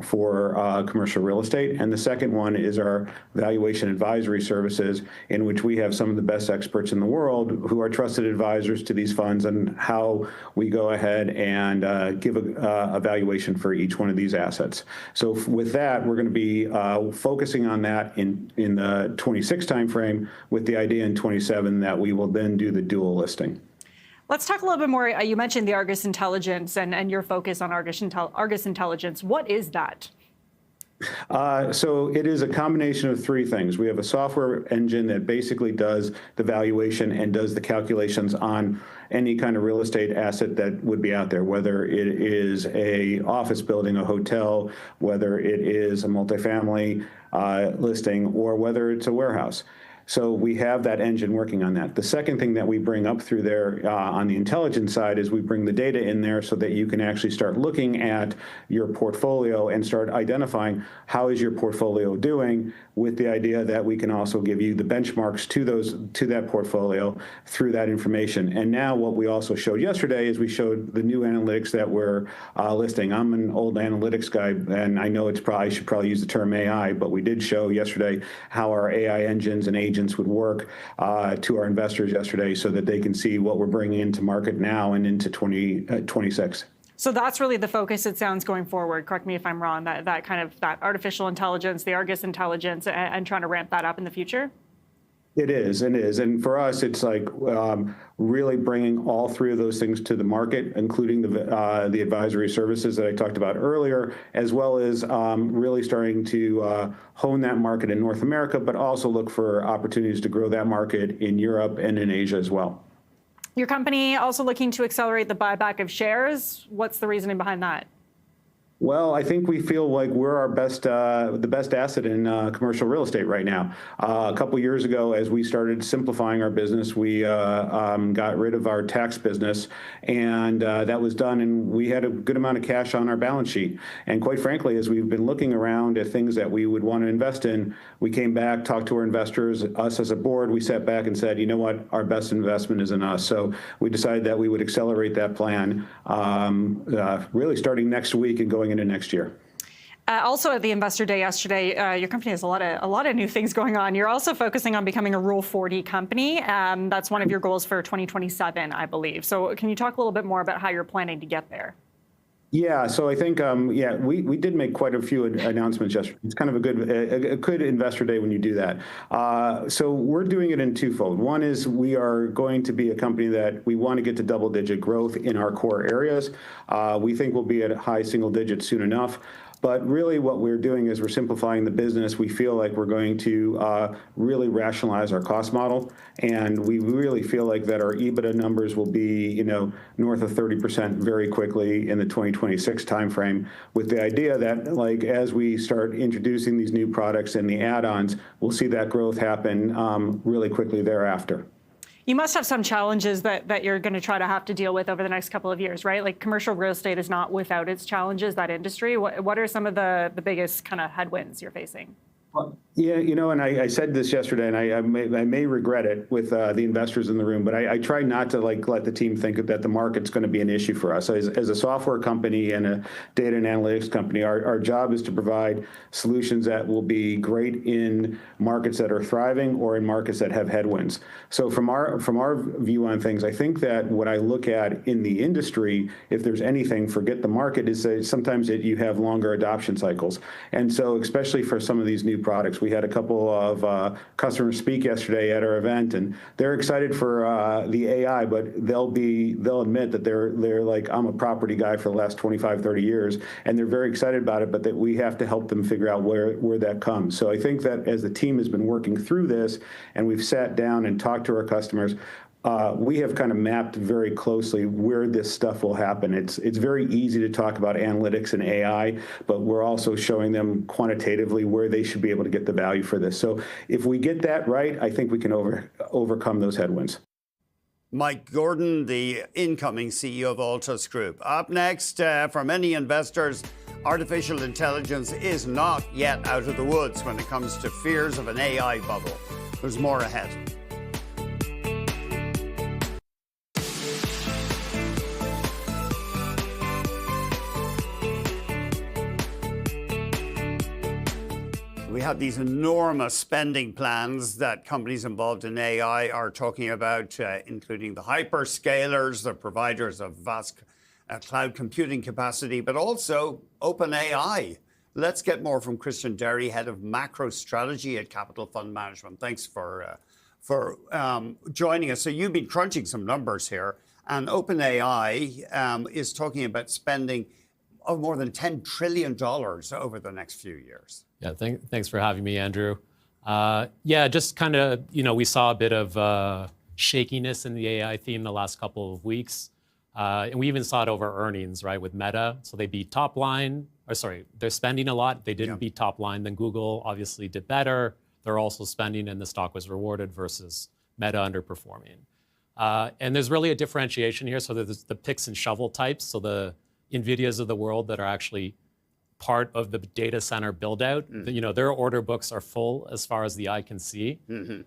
S8: for commercial real estate. And the second one is our valuation advisory services, in which we have some of the best experts in the world who are trusted advisors to these funds on how we go ahead and give a valuation for each one of these assets. So with that, we're going to be focusing on that in the 26 timeframe, with the idea in 27 that we will then do the dual listing.
S9: Let's talk a little bit more. You mentioned the Argus Intelligence and your focus on Argus Intelligence. What is that?
S8: So it is a combination of three things. We have a software engine that basically does the valuation and does the calculations on any kind of real estate asset that would be out there, whether it is a office building, a hotel, whether it is a multifamily listing, or whether it's a warehouse. So we have that engine working on that. The second thing that we bring up through there on the intelligence side is we bring the data in there so that you can actually start looking at your portfolio and start identifying how is your portfolio doing, with the idea that we can also give you the benchmarks to that portfolio through that information. And now what we also showed yesterday is we showed the new analytics that we're listing. I'm an old analytics guy, and I know I should probably use the term AI, but we did show yesterday how our AI engines and agents would work to our investors yesterday, so that they can see what we're bringing into market now and into 2026.
S9: So that's really the focus, it sounds, going forward. Correct me if I'm wrong, that kind of that artificial intelligence, the Argus Intelligence, and trying to ramp that up in the future?
S8: It is. And for us, it's like really bringing all three of those things to the market, including the advisory services that I talked about earlier, as well as really starting to hone that market in North America, but also look for opportunities to grow that market in Europe and in Asia as well.
S9: Your company also looking to accelerate the buyback of shares. What's the reasoning behind that?
S8: Well, I think we feel like we're the best asset in commercial real estate right now. A couple years ago, as we started simplifying our business, we got rid of our tax business, and that was done, and we had a good amount of cash on our balance sheet. And quite frankly, as we've been looking around at things that we would want to invest in, we came back, talked to our investors, us as a board, we sat back and said, you know what, our best investment is in us. So we decided that we would accelerate that plan, really starting next week and going into next year.
S9: Also at the Investor Day yesterday, your company has a lot of new things going on. You're also focusing on becoming a Rule 40 company. That's one of your goals for 2027, I believe. So can you talk a little bit more about how you're planning to get there?
S8: Yeah, so I think, we did make quite a few announcements yesterday. It's kind of a good investor day when you do that. So we're doing it in twofold. One is we are going to be a company that we want to get to double-digit growth in our core areas. We think we'll be at high single digits soon enough. But really what we're doing is we're simplifying the business. We feel like we're going to really rationalize our cost model. And we really feel like that our EBITDA numbers will be, north of 30% very quickly in the 2026 timeframe, with the idea that, like, as we start introducing these new products and the add-ons, we'll see that growth happen really quickly thereafter.
S9: You must have some challenges that you're going to try to have to deal with over the next couple of years, right? Like commercial real estate is not without its challenges, that industry. What are some of the biggest kind of headwinds you're facing?
S8: Yeah, and I said this yesterday, and I may regret it with the investors in the room, but I try not to let the team think that the market's going to be an issue for us. As a software company and a data and analytics company, our job is to provide solutions that will be great in markets that are thriving or in markets that have headwinds. So from our view on things, I think that what I look at in the industry, if there's anything, forget the market, is that sometimes you have longer adoption cycles. And so especially for some of these new products, we had a couple of customers speak yesterday at our event, and they're excited for the AI, but they'll admit that they're like, I'm a property guy for the last 25, 30 years, and they're very excited about it, but that we have to help them figure out where that comes. So I think that as the team has been working through this, and we've sat down and talked to our customers, we have kind of mapped very closely where this stuff will happen. It's very easy to talk about analytics and AI, but we're also showing them quantitatively where they should be able to get the value for this. So if we get that right, I think we can overcome those headwinds.
S1: Mike Gordon, the incoming CEO of Altus Group. Up next, for many investors, artificial intelligence is not yet out of the woods when it comes to fears of an AI bubble. There's more ahead. We have these enormous spending plans that companies involved in AI are talking about, including the hyperscalers, the providers of vast cloud computing capacity, but also OpenAI. Let's get more from Christian Derry, head of macro strategy at Capital Fund Management. Thanks for joining us. So you've been crunching some numbers here, and OpenAI is talking about spending of more than $10 trillion over the next few years.
S10: Yeah, thanks for having me, Andrew. Just kind of, we saw a bit of shakiness in the AI theme the last couple of weeks. And we even saw it over earnings, right, with Meta. So they beat top line, they're spending a lot. They didn't beat top line. Then Google obviously did better. They're also spending and the stock was rewarded versus Meta underperforming. And there's really a differentiation here. So there's the picks and shovel types. So the NVIDIAs of the world that are actually part of the data center build out. Their order books are full as far as the eye can see.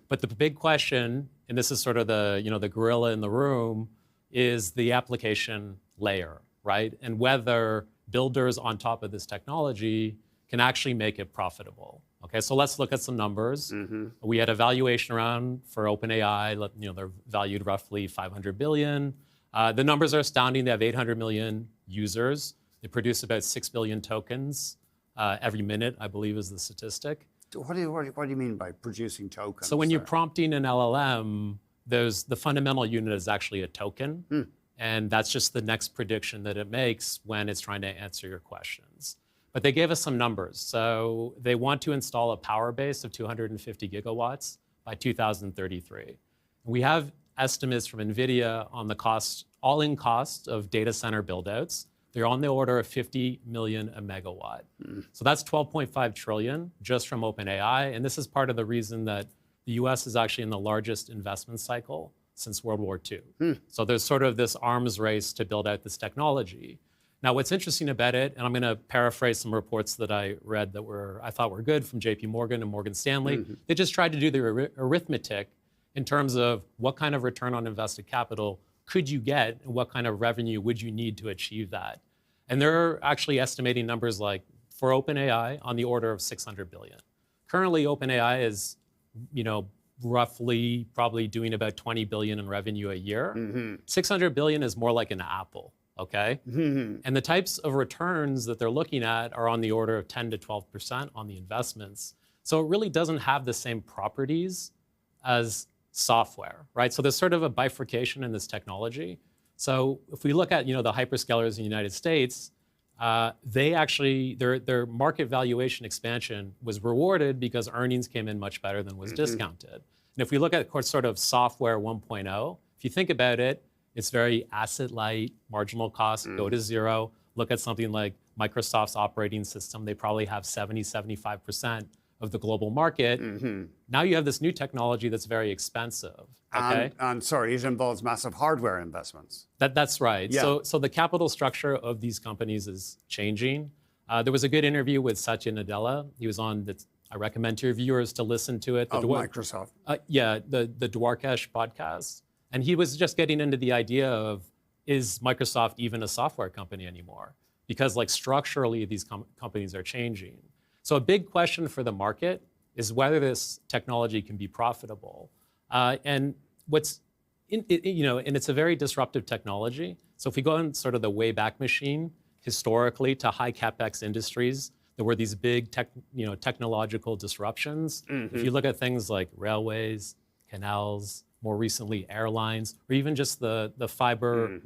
S10: But the big question, and this is sort of the gorilla in the room, is the application layer, right? And whether builders on top of this technology can actually make it profitable. Okay, so let's look at some numbers. We had a valuation round for OpenAI. They're valued roughly $500 billion. The numbers are astounding. They have 800 million users. They produce about 6 billion tokens every minute, I believe is the statistic.
S1: What do you mean by producing tokens?
S10: So when you're prompting an LLM, the fundamental unit is actually a token. And that's just the next prediction that it makes when it's trying to answer your questions. But they gave us some numbers. So they want to install a power base of 250 gigawatts by 2033. We have estimates from NVIDIA on the cost, all-in cost of data center build-outs. They're on the order of 50 million a megawatt. So that's 12.5 trillion just from OpenAI. And this is part of the reason that the US is actually in the largest investment cycle since World War II. So there's sort of this arms race to build out this technology. Now, what's interesting about it, and I'm going to paraphrase some reports that I read that I thought were good from JP Morgan and Morgan Stanley. They just tried to do the arithmetic in terms of what kind of return on invested capital could you get and what kind of revenue would you need to achieve that. And they're actually estimating numbers like for OpenAI on the order of 600 billion. Currently, OpenAI is, roughly probably doing about 20 billion in revenue a year. 600 billion is more like an Apple, okay? And the types of returns that they're looking at are on the order of 10 to 12% on the investments. So it really doesn't have the same properties as software, right? So there's sort of a bifurcation in this technology. So if we look at, the hyperscalers in the United States, they actually, their market valuation expansion was rewarded because earnings came in much better than was discounted. And if we look at sort of software 1.0, if you think about it, it's very asset light, marginal cost, go to zero. Look at something like Microsoft's operating system. They probably have 75% of the global market. Now you have this new technology that's very expensive. Okay?
S1: And sorry, it involves massive hardware investments.
S10: That's right.
S1: Yeah.
S10: So the capital structure of these companies is changing. There was a good interview with Satya Nadella. He was on, I recommend to your viewers to listen to it.
S1: Microsoft.
S10: The Dwarkesh podcast. And he was just getting into the idea of, is Microsoft even a software company anymore? Because structurally, these companies are changing. So a big question for the market is whether this technology can be profitable. And and it's a very disruptive technology. So if we go in sort of the way back machine, historically to high capex industries, there were these big technological disruptions. If you look at things like railways, canals, more recently airlines, or even just the fiber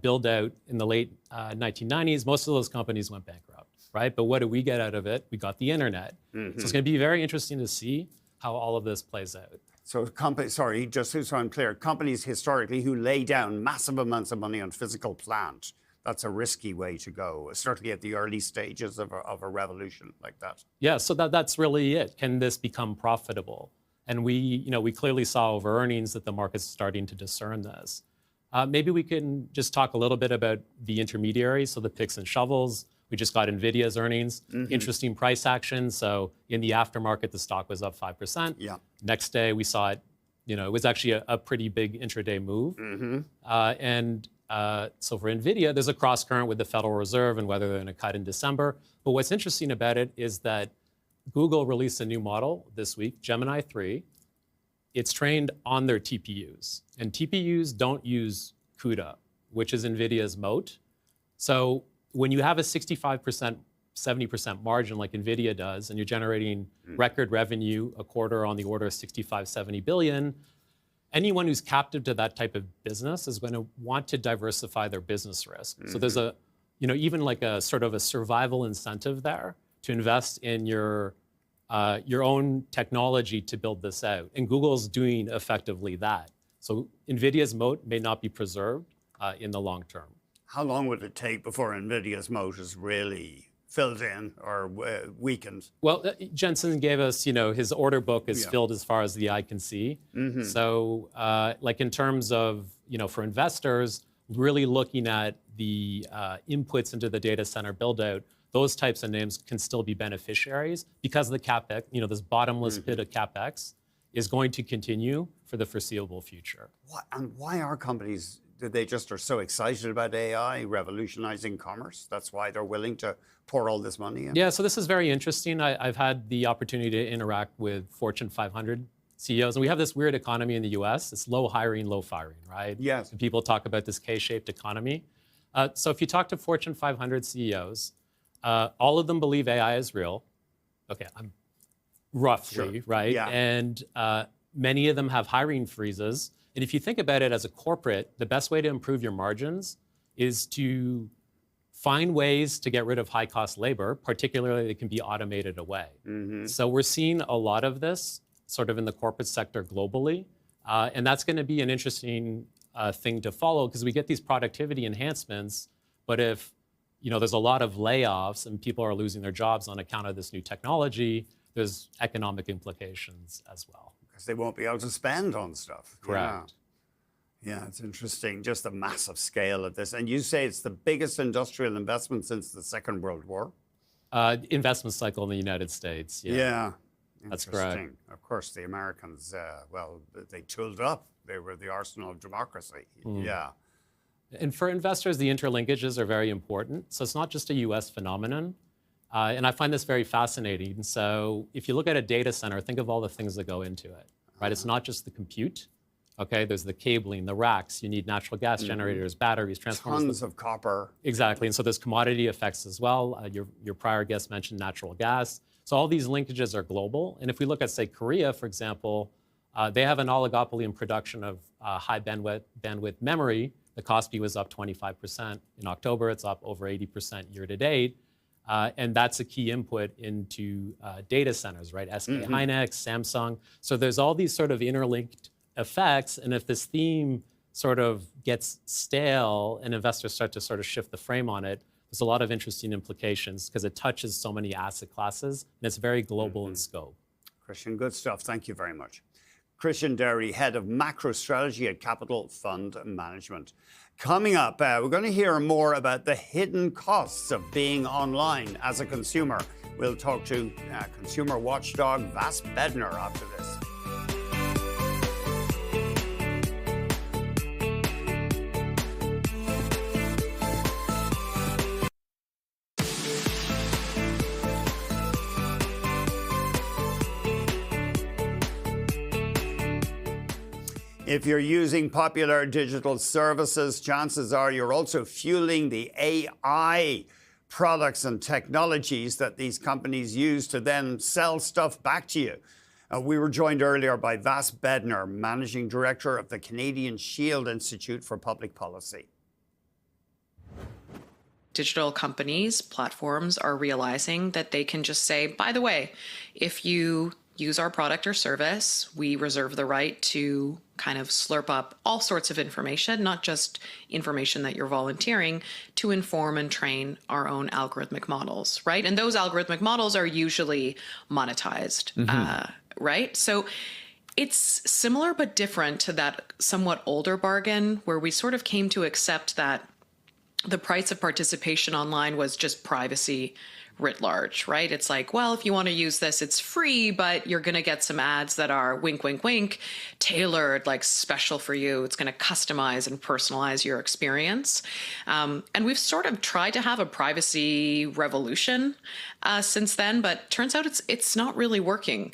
S10: build out in the late 1990s, most of those companies went bankrupt, right? But what do we get out of it? We got the internet. So it's going to be very interesting to see how all of this plays out.
S1: So just so I'm clear, companies historically who lay down massive amounts of money on physical plant, that's a risky way to go, certainly at the early stages of a revolution like that.
S10: Yeah, so that's really it. Can this become profitable? And we clearly saw over earnings that the market's starting to discern this. Maybe we can just talk a little bit about the intermediaries, so the picks and shovels. We just got NVIDIA's earnings, interesting price action. So in the aftermarket, the stock was up 5%.
S1: Yeah.
S10: Next day, we saw it, it was actually a pretty big intraday move. So for NVIDIA, there's a cross current with the Federal Reserve and whether they're going to cut in December. But what's interesting about it is that Google released a new model this week, Gemini 3. It's trained on their TPUs. And TPUs don't use CUDA, which is NVIDIA's moat. So when you have a 65%, 70% margin like NVIDIA does, and you're generating record revenue a quarter on the order of 65, 70 billion, anyone who's captive to that type of business is going to want to diversify their business risk. So there's even like a sort of a survival incentive there to invest in your own technology to build this out. And Google's doing effectively that. So NVIDIA's moat may not be preserved in the long term.
S1: How long would it take before NVIDIA's moat is really filled in or weakened?
S10: Well, Jensen gave us, his order book is filled as far as the eye can see. So in terms of, for investors, really looking at the inputs into the data center build out, those types of names can still be beneficiaries because the CapEx, this bottomless pit of CapEx is going to continue for the foreseeable future.
S1: Why are companies, they just are so excited about AI revolutionizing commerce? That's why they're willing to pour all this money in?
S10: Yeah, so this is very interesting. I've had the opportunity to interact with Fortune 500 CEOs, and we have this weird economy in the US. It's low hiring, low firing, right?
S1: Yes.
S10: And people talk about this K-shaped economy. So if you talk to Fortune 500 CEOs, all of them believe AI is real. Okay, I'm roughly, right?
S1: Yeah.
S10: And many of them have hiring freezes. And if you think about it as a corporate, the best way to improve your margins is to find ways to get rid of high-cost labor, particularly that can be automated away. So we're seeing a lot of this sort of in the corporate sector globally. And that's going to be an interesting thing to follow because we get these productivity enhancements, but if there's a lot of layoffs and people are losing their jobs on account of this new technology, there's economic implications as well.
S1: Because they won't be able to spend on stuff.
S10: Correct.
S1: Yeah, it's interesting, just the massive scale of this. And you say it's the biggest industrial investment since the Second World War?
S10: Investment cycle in the United States, yeah. That's correct.
S1: Of course, the Americans, they tooled up. They were the arsenal of democracy. Yeah.
S10: And for investors, the interlinkages are very important. So it's not just a US phenomenon. And I find this very fascinating. So if you look at a data center, think of all the things that go into it, right? It's not just the compute. Okay, there's the cabling, the racks. You need natural gas generators, batteries, transformers.
S1: Tons of copper.
S10: Exactly, and so there's commodity effects as well. Your prior guest mentioned natural gas. So all these linkages are global. And if we look at, say, Korea, for example, they have an oligopoly in production of high bandwidth memory. The Kospi was up 25%. In October, it's up over 80% year to date. And that's a key input into data centers, right? SK Hynix, Samsung. So there's all these sort of interlinked effects, and if this theme sort of gets stale and investors start to sort of shift the frame on it, there's a lot of interesting implications because it touches so many asset classes and it's very global in scope.
S1: Christian, good stuff. Thank you very much. Christian Derry, Head of Macro Strategy at Capital Fund Management. Coming up, we're going to hear more about the hidden costs of being online as a consumer. We'll talk to consumer watchdog Vas Bednar after this. If you're using popular digital services, chances are you're also fueling the AI products and technologies that these companies use to then sell stuff back to you. We were joined earlier by Vas Bednar, Managing Director of the Canadian Shield Institute for Public Policy.
S11: Digital companies, platforms are realizing that they can just say, by the way, if you use our product or service, we reserve the right to kind of slurp up all sorts of information, not just information that you're volunteering, to inform and train our own algorithmic models, right? And those algorithmic models are usually monetized, right? So it's similar but different to that somewhat older bargain where we sort of came to accept that the price of participation online was just privacy writ large, right? It's like, well, if you want to use this, it's free, but you're going to get some ads that are wink, wink, wink, tailored, like special for you. It's going to customize and personalize your experience. And we've sort of tried to have a privacy revolution since then, but turns out it's not really working.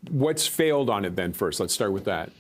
S12: What's failed on it then first? Let's start with that.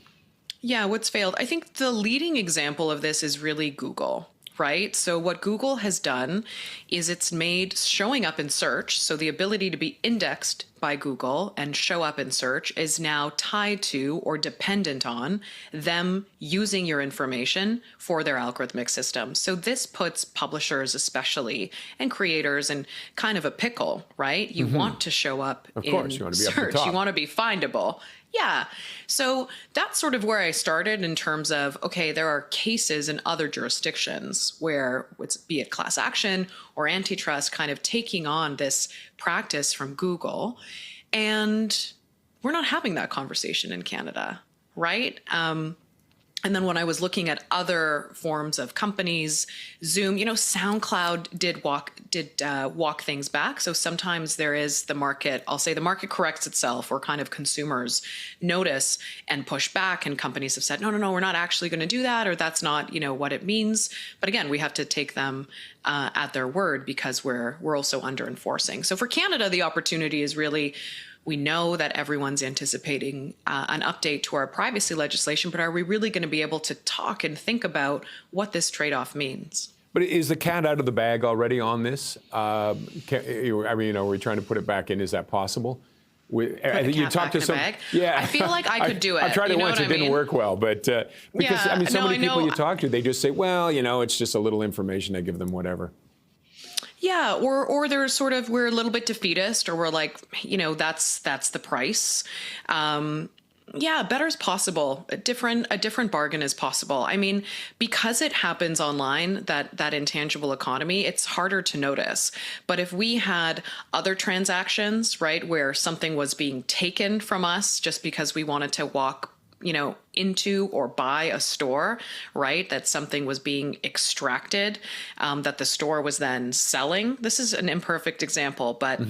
S11: Yeah, what's failed? I think the leading example of this is really Google. Right? So what Google has done is it's made showing up in search. So the ability to be indexed by Google and show up in search is now tied to or dependent on them using your information for their algorithmic system. So this puts publishers especially and creators in kind of a pickle, right? You want to show up in
S12: you want to be
S11: search.
S12: Up at the top.
S11: You want to be findable. Yeah. So that's sort of where I started in terms of, okay, there are cases in other jurisdictions where it's, be it class action or antitrust, kind of taking on this practice from Google. And we're not having that conversation in Canada, right? And then when I was looking at other forms of companies, Zoom, SoundCloud did walk things back. So sometimes there is the market, I'll say the market corrects itself, or kind of consumers notice and push back, and companies have said, no, we're not actually going to do that, or that's not, what it means. But again, we have to take them at their word because we're also under enforcing. So for Canada, the opportunity is really, we know that everyone's anticipating an update to our privacy legislation, but are we really going to be able to talk and think about what this trade-off means?
S12: But is the cat out of the bag already on this? Are we trying to put it back in? Is that possible? I think you talked to some.
S11: Yeah, I feel like I could do it.
S12: I tried it once; it didn't work well. But because so many people you talk to, they just say, "Well, it's just a little information. I give them whatever."
S11: Yeah, or there's sort of, we're a little bit defeatist, or we're like, that's the price. Yeah, better is possible. A different bargain is possible. I mean, because it happens online, that intangible economy, it's harder to notice. But if we had other transactions, right, where something was being taken from us just because we wanted to walk into or buy a store, right? That something was being extracted, that the store was then selling. This is an imperfect example, but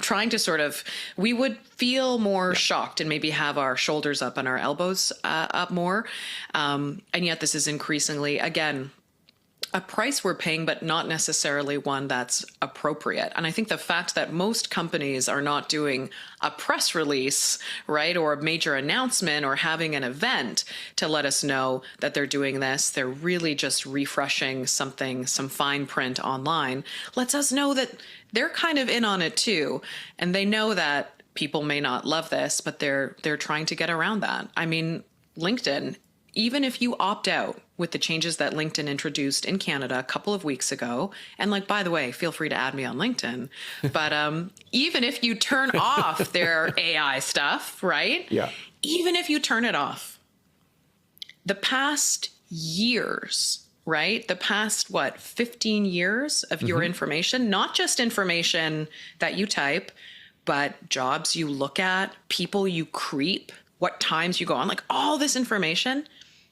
S11: trying to we would feel more shocked and maybe have our shoulders up and our elbows up more. And yet this is increasingly, again, a price we're paying, but not necessarily one that's appropriate. And I think the fact that most companies are not doing a press release, right, or a major announcement or having an event to let us know that they're doing this, they're really just refreshing something, some fine print online, lets us know that they're kind of in on it too. And they know that people may not love this, but they're trying to get around that. I mean, LinkedIn, even if you opt out with the changes that LinkedIn introduced in Canada a couple of weeks ago, and like, by the way, feel free to add me on LinkedIn, but even if you turn off their AI stuff, right?
S12: Yeah.
S11: Even if you turn it off, the past years, right? The past, 15 years of your information, not just information that you type, but jobs you look at, people you creep, what times you go on, like all this information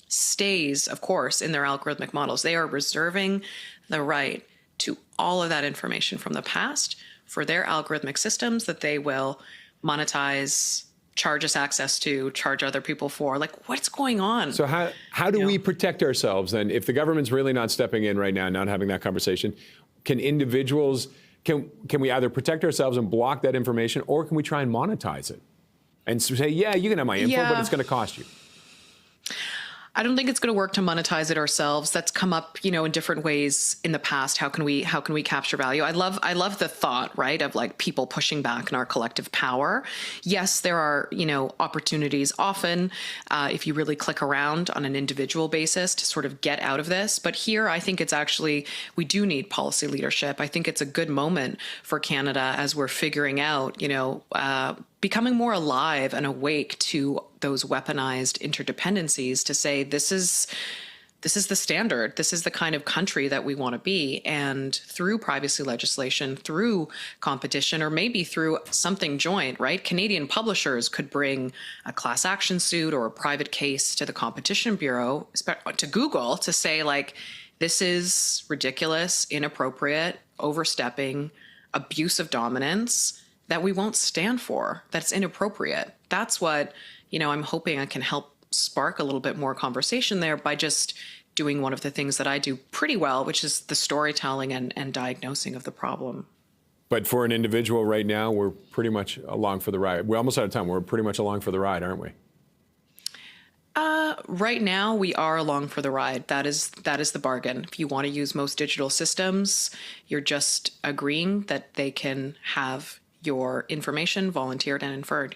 S11: stays, of course, in their algorithmic models. They are reserving the right to all of that information from the past for their algorithmic systems that they will monetize, charge us access to, charge other people for. Like, what's going on?
S12: So how do we protect ourselves then? If the government's really not stepping in right now, not having that conversation, can individuals, can we either protect ourselves and block that information, or can we try and monetize it? And say, yeah, you can have my info, but it's going to cost you.
S11: I don't think it's going to work to monetize it ourselves. That's come up, in different ways in the past. How can we capture value? I love the thought, right, of like people pushing back in our collective power. Yes, there are, opportunities often if you really click around on an individual basis to sort of get out of this. But here, I think it's actually, we do need policy leadership. I think it's a good moment for Canada as we're figuring out, becoming more alive and awake to those weaponized interdependencies to say, this is the standard. This is the kind of country that we want to be. And through privacy legislation, through competition, or maybe through something joint, right? Canadian publishers could bring a class action suit or a private case to the Competition Bureau, to Google, to say, like, this is ridiculous, inappropriate, overstepping, abuse of dominance that we won't stand for, that's inappropriate. That's what, I'm hoping I can help spark a little bit more conversation there by just doing one of the things that I do pretty well, which is the storytelling and diagnosing of the problem.
S12: But for an individual right now, we're pretty much along for the ride. We're almost out of time. We're pretty much along for the ride, aren't we?
S11: Right now, we are along for the ride. That is the bargain. If you want to use most digital systems, you're just agreeing that they can have your information volunteered and inferred.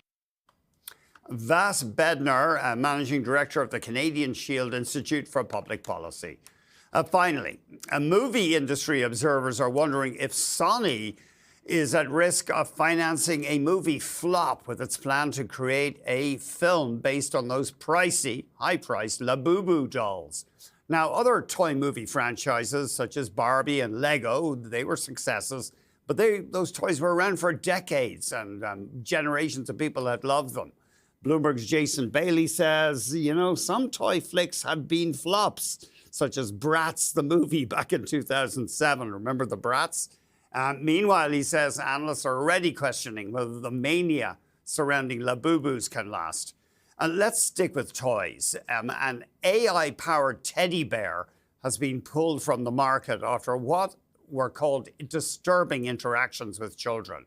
S1: Vas Bednar, Managing Director of the Canadian Shield Institute for Public Policy. Finally, movie industry observers are wondering if Sony is at risk of financing a movie flop with its plan to create a film based on those pricey, high-priced Labubu dolls. Now, other toy movie franchises such as Barbie and Lego, they were successes, but those toys were around for decades and generations of people had loved them. Bloomberg's Jason Bailey says, some toy flicks have been flops, such as Bratz, the movie back in 2007. Remember the Bratz? Meanwhile, he says analysts are already questioning whether the mania surrounding Labubus can last. And let's stick with toys. An AI-powered teddy bear has been pulled from the market after what were called disturbing interactions with children.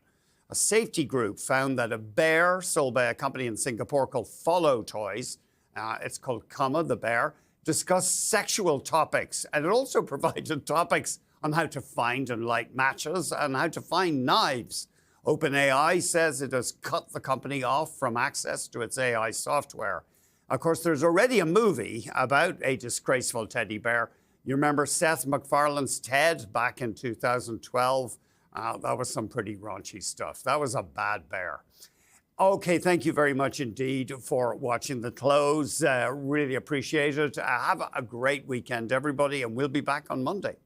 S1: A safety group found that a bear sold by a company in Singapore called Follow Toys, it's called Comma, the bear, discussed sexual topics. And it also provided topics on how to find and light matches and how to find knives. OpenAI says it has cut the company off from access to its AI software. Of course, there's already a movie about a disgraceful teddy bear. You remember Seth MacFarlane's Ted back in 2012? That was some pretty raunchy stuff. That was a bad bear. Okay, thank you very much indeed for watching The Close. Really appreciate it. Have a great weekend, everybody, and we'll be back on Monday.